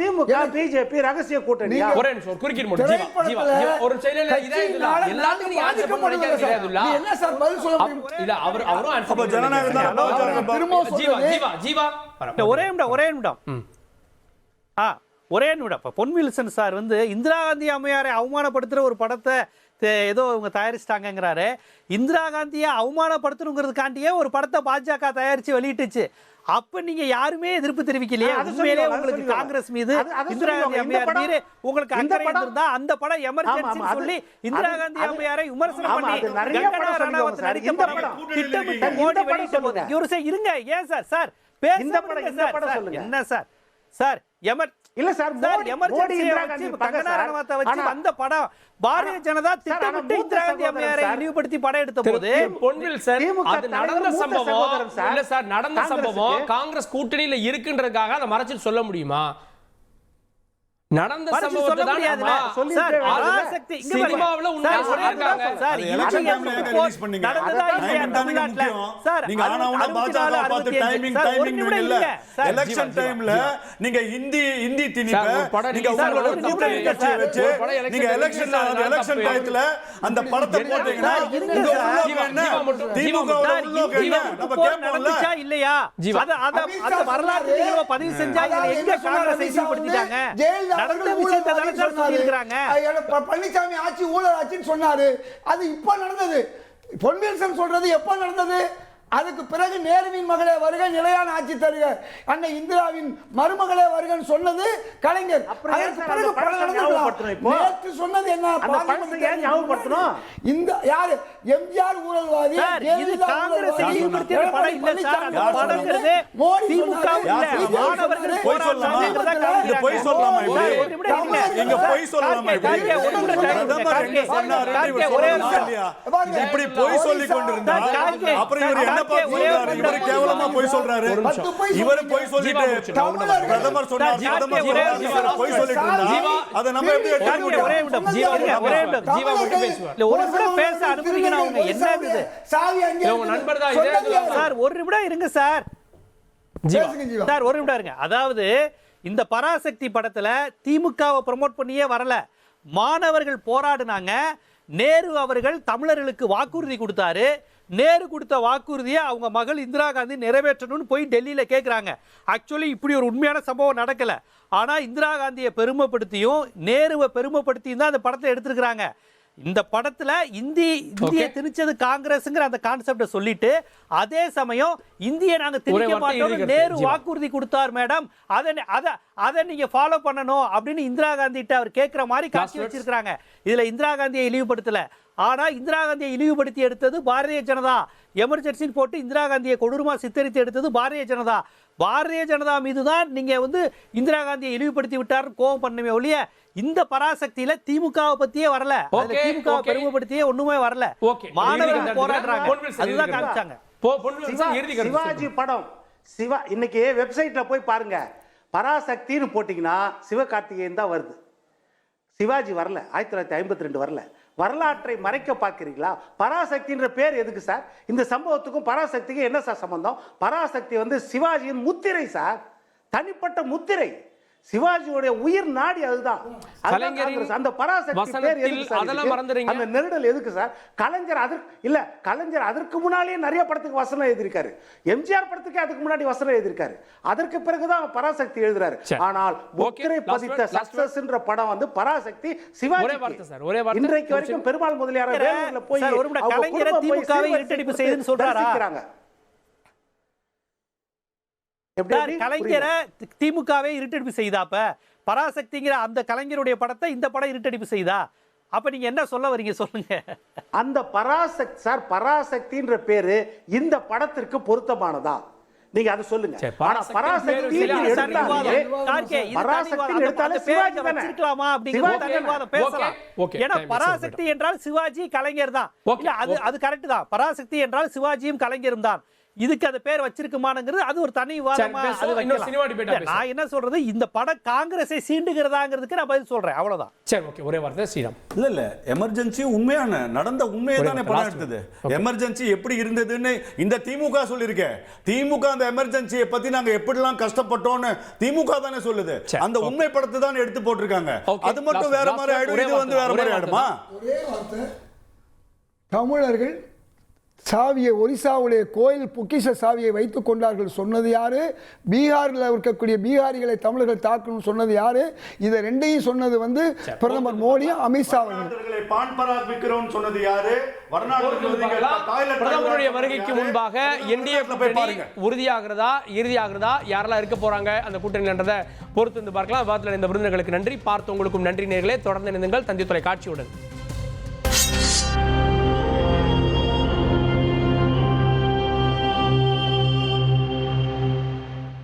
திமுக பிஜேபி ரகசிய கூட்டணி. ஒரே நிமிஷம், ஒரு குறுக்கீடு மட்டும். ஜீவா ஒரு செயல்ல இதயத்துல்லா எல்லாத்துக்கும் நீங்க ஆன்சர் பண்ண நினைக்கிறீங்க. இதயத்துல்லா என்ன சார் பதில் சொல்ல முடியும்? இல்ல அவரும் ஆன்சர் பண்ண ஜனநாயகம். ஜீவா ஒரே நிமிடம். இப்போ பொன்வில்சன் சார் வந்து இந்திரா காந்தி அம்மையாரை அவமானப்படுத்துகிற ஒரு படத்தை ஏதோ இவங்க தயாரிச்சிட்டாங்கிறாரு. இந்திரா காந்தியை அவமானப்படுத்தணுங்கிறதுக்காண்டியே ஒரு படத்தை பாஜக தயாரித்து வெளியிட்டுச்சு. அப்ப நீங்க யாருமே எதிர்ப்பு தெரிவிக்கலையே. உண்மையிலே உங்களுக்கு காங்கிரஸ் மீது இந்திரா காந்தி அம்மையார் மீது உங்களுக்கு அக்கறை இருந்தா அந்த படம் எமர்ஜென்சி சொல்லி இந்திரா காந்தி அம்மையாரை விமர்சனம் பண்ணி கங்கனா ரனாவத் நடித்த படம் திட்டமிட்டு மோடி வெளியிட்ட போது இவரு இருங்க. ஏன் சார் என்ன சார் இல்ல சார், எமர்ஜென்சி வச்சு கங்கனா ரனாவத்தை வச்சு அந்த படம் பாரதிய ஜனதா திட்டமிட்டு இந்திரா காந்தி அம்மையாரை இழிவுபடுத்தி படம் எடுத்த போது பொன்வில்சன் அது நடந்த சம்பவம் இல்ல சார், நடந்த சம்பவம் காங்கிரஸ் கூட்டணியில இருக்குன்றதுக்காக அதை மறைச்சு சொல்ல முடியுமா? நடந்த பரிசு சம்பவத்தை சொல்ல தான் முடியாதுல்ல. சொல்லிட்டே சார், வரல. பராசக்தி இங்க பாருங்க. சினிமாவுல உண்மையா சார், ஒரே சொல்லிருக்காங்க. நிமிஷம் சார், அது இந்திய election time ல எதிர்ப்பு ஏங்க release பண்ணீங்க? நடந்ததா அதான் இல்லையா timing தானே தமிழ்நாட்டுல? முக்கியம். சார், நீங்க ஆனா உனா 64, பாஜக பார்த்து 65. timing சார், ஒரு timing நிமிடம் இல்ல. இருங்க. சார், election ஜீவா, timeல நீங்க ஹிந்தி திணிப்ப சார், ஒரு படம் நீங்க release உங்களோட ஆனது கூட்டணி தப்பு. கட்சியை வச்சு ஒரு படம் election நீங்க time election release ஆனது election தப்பு. டயத்துல அந்த படத்தை போட்டீங்கன்னா சார், இருங்க உங்க சார். உள்ளோக்கு ஜீவா, என்ன ஜீவா மட்டும், திமுக ஜீவா சார், உள்ளோக்கு இந்திய என்ன நம்ம போர் கேட்போம்ல நடந்துச்சா இல்லையா? ஜீவா. அந்த வரலாற்று நிகழ்வை பதிவு செஞ்சா இதுல எங்க காங்கிரஸ் செய்திப்படுத்திட்டாங்க? நடந்த விஷயத்தை தானே சார் சொல்லியிருக்கிறாங்க. பழனிசாமி ஆட்சி ஊழல் ஆட்சின்னு சொன்னாரு. அது இப்ப நடந்தது. பொன்வில்சன் சொல்றது எப்ப நடந்தது? அதுக்கு பிறகு நேருவின் மகளே வருக, நிலையான ஆட்சி தருக, அன்னை இந்திராவின் மருமகளே வருகன்னு சொன்னது கலைஞர். அப்புறம் ஏன் அதற்கு சார் பிறகு அந்த பல பழசை நடந்திருக்கலாம். ஞாபகப்படுத்தணும் இப்போ? நேற்று சொன்னது என்ன? அந்த பழசை ஏன் ஞாபகப்படுத்தணும்? இந்த யாரு? எம்ஜிஆர் ஊழல்வாதி, சார், இது ஜெயலலிதா காங்கிரஸ் ஊழல்வாதி, இழிவுபடுத்திய படம் இல்ல சார். அந்த யார் படங்கிறது மோடி திமுக சொன்னாரு, இல்ல. பிஜேபி மாணவர்கள் சொன்னாரு, பொய் சொல்லலாமா? போராட்டம் இது பொய் சொல்லலாமா இப்படி? சார், ஒரு நிமிடம் இருங்க. இங்க பொய் சொல்லலாமா இப்படி? கார்கே, ஒரு நிமிடம் time கொடுங்க. பிரதமர் என்ன சொன்னாரு? கார்கே, இவர் ஒரே ஒரு சொல்லணுமா நிமிஷம். இல்லையா? பாருங்க. இப்படி பொய் சொல்லிக் கொண்டிருந்தா சார், கார்கே, அப்புறம் இவர் சார், என்ன கார்கே, பார்த்து ஒரே ஒரு சொல்றாரு? நிமிடம். இவர் கேவலமா பொய் சொல்றாரு. பத்து பொய் இவர் சொல்றீங்க. பொய் சொல்லிட்டு தமிழர்கள் பிரதமர் சொன்னார், ஜீவா, பிரதமர் ஒரே சொன்னார், நிமிஷம். இவர் பொய் சொல்லிட்டு இருந்தா ஜீவா, அதை நம்ம எப்படி எடுத்துக்க கார்கே, முடியும்? ஒரே நிமிடம். ஜீவா, ஒரே நிமிடம். ஜீவா மட்டும் பேசுவார். இல்ல, ஒரு நிமிடம் பேச அனுமதிக்கணும் அவங்க. என்ன இது? சாவி அங்கே இல்ல, உங்க நண்பர் தான் இதே சொன்னது யாரு? சார், ஒரு நிமிடம் இருங்க சார். ஜீவா. பேசுங்க ஜீவா. சார், ஒரு நிமிடம் இருங்க. அதாவது இந்த பராசக்தி படத்துல திமுகவை ப்ரோமோட் பண்ணியே வரல. மாணவர்கள் போராடினாங்க. நேரு அவர்கள் தமிழர்களுக்கு வாக்குறுதி கொடுத்தாரு. நேரு கொடுத்த வாக்குறுதியை அவங்க மகள் இந்திரா காந்தி நிறைவேற்றணும்னு போய் டெல்லியில கேட்குறாங்க. ஆக்சுவலி இப்படி ஒரு உண்மையான சம்பவம் நடக்கல. ஆனா இந்திரா காந்தியை பெருமைப்படுத்தியும் நேருவை பெருமைப்படுத்தியும் தான் அந்த படத்தை எடுத்திருக்கிறாங்க. இந்த படத்துல இந்திய திணிச்சது காங்கிரஸ்ங்கிற அந்த கான்செப்டை சொல்லிட்டு அதே சமயம் இந்திய நாங்க திணிக்க மாட்டோம் நேரு வாக்குறுதி கொடுத்தார் மேடம், அதை நீங்க ஃபாலோ பண்ணணும் அப்படின்னு இந்திரா காந்தி கிட்ட அவர் கேட்கிற மாதிரி காட்சி வச்சிருக்காங்க. இதுல இந்திரா காந்தியை இழிவுபடுத்தல. ஆனா இந்திரா காந்தியை இழிவுபடுத்தி எடுத்தது பாரதிய ஜனதா. எமர்ஜென்சின்னு போட்டு இந்திரா காந்தியை கொடூரமா சித்தரித்து எடுத்தது பாரதிய ஜனதா. பாரதிய ஜனதா மீது தான் நீங்க இந்திரா காந்தியை இழிவுபடுத்தி விட்டார் கோபம் பண்ணுமே ஒழிய இந்த பராசக்தியில திமுகவை பத்தியே வரல. திமுக பெருமைப்படுத்தியே ஒண்ணுமே வரல. மாணவர்கள் போராடுறாங்க, அதுதான் காமிச்சாங்க. சிவாஜி படம் இன்னைக்கு வெப்சைட்ல போய் பாருங்க. பராசக்தின்னு போட்டீங்கன்னா சிவகார்த்திகேயன் தான் வருது. சிவாஜி வரல. 1952 வரல. வரலாற்றை மறைக்க பார்க்கிறீங்களா? பராசக்தின்ற பேர் எதுக்கு சார்? இந்த சம்பவத்துக்கும் பராசக்திக்கும் என்ன சார் சம்பந்தம்? பராசக்தி சிவாஜியின் முத்திரை சார், தனிப்பட்ட முத்திரை. சிவாஜியோட உயிர் நாடி அதுதான். அந்த பராசக்தி பேர் எதுக்கு சார்? அந்த நெருடல் எதுக்கு சார்? கலைஞர் அதற்கு முன்னாலேயே நிறைய படத்துக்கு வசனம் எழுதியிருக்காரு. எம்ஜிஆர் படத்துக்கு அதுக்கு முன்னாடி வசனம் எழுதியிருக்காரு. அதற்கு பிறகுதான் பராசக்தி எழுதுறாரு. ஆனால் முத்திரை பதித்த சக்சஸ்ன்ற படம் பராசக்தி சிவாஜி. இன்றைக்கு வரைக்கும் பெருமாள் முதலியார் வேலூர்ல போய் கலைஞரை திமுகவை இருட்டடிப்பு செய்துன்னு சொல்றாரா? கலைஞரை திமுகவே இருட்டடிப்பு செய்தாப்ப பராசக்திங்கிற அந்த கலைஞருடைய படத்தை இந்த படம் இருட்டடிப்பு செய்தா? அப்ப நீங்க என்ன சொல்ல வரீங்க சொல்லுங்க. அந்த பராசக்தி சார், பராசக்தின்ற பேரு இந்த படத்திற்கு பொருத்தமானதா? நீங்க அதை சொல்லுங்க. ஆனா பராசக்தி எடுத்தாலே சிவாஜி வச்சிருக்கலாமா அப்படிங்கறது பேசலாம். ஏன்னா பராசக்தி என்றால் சிவாஜி கலைஞர் தான். இல்ல அது கரெக்ட் தான். பராசக்தி என்றால் சிவாஜியும் கலைஞரும் தான். இதுக்கு அந்த பேர் வச்சிருக்குமாங்கிறது அது ஒரு தனி வாதமா. நான் என்ன சொல்றது, இந்த படம் காங்கிரஸை சீண்டுகிறதாங்கிறதுக்கு நான் பதில் சொல்றேன், அவ்வளவுதான். சரி, ஓகே. ஒரே வார்த்தை ஸ்ரீராம். இல்ல எமர்ஜென்சி உண்மையான நடந்த உண்மையை தானே படம் எடுத்தது. எமர்ஜென்சி எப்படி இருந்ததுன்னு இந்த திமுக சொல்லியிருக்கேன். திமுக அந்த எமர்ஜென்சியை பத்தி நாங்க எப்படிலாம் கஷ்டப்பட்டோம்னு திமுக தானே சொல்லுது. அந்த உண்மை படத்தை தான் எடுத்து போட்டிருக்காங்க. அது மட்டும் வேற மாதிரி ஆயிடும், இது வேற மாதிரி ஆயிடுமா? ஒரே வார்த்தை, தமிழர்கள் சாவியை ஒரிசாவுடைய கோயில் பொக்கிஷ சாவியை வைத்துக் கொண்டார்கள் சொன்னது யாரு? பீகாரில் இருக்கக்கூடிய பீகாரிகளை தமிழர்கள் தாக்கணும் சொன்னது யாரு? இதை ரெண்டையும் சொன்னது பிரதமர் மோடி, அமித்ஷா சொன்னது யாரு? பிரதமருடைய வருகைக்கு முன்பாக என்டிஏ உறுதியாகிறதா இறுதியாகிறதா யாரெல்லாம் இருக்க போறாங்க அந்த கூட்டணின்றதை பொறுத்து பார்க்கலாம். இந்த விருந்தினர்களுக்கு நன்றி. பார்த்தவங்களுக்கும் நன்றி நேயர்களே. தொடர்ந்து இணைந்தீர்கள் தந்தி தொலைக்காட்சியுடன்.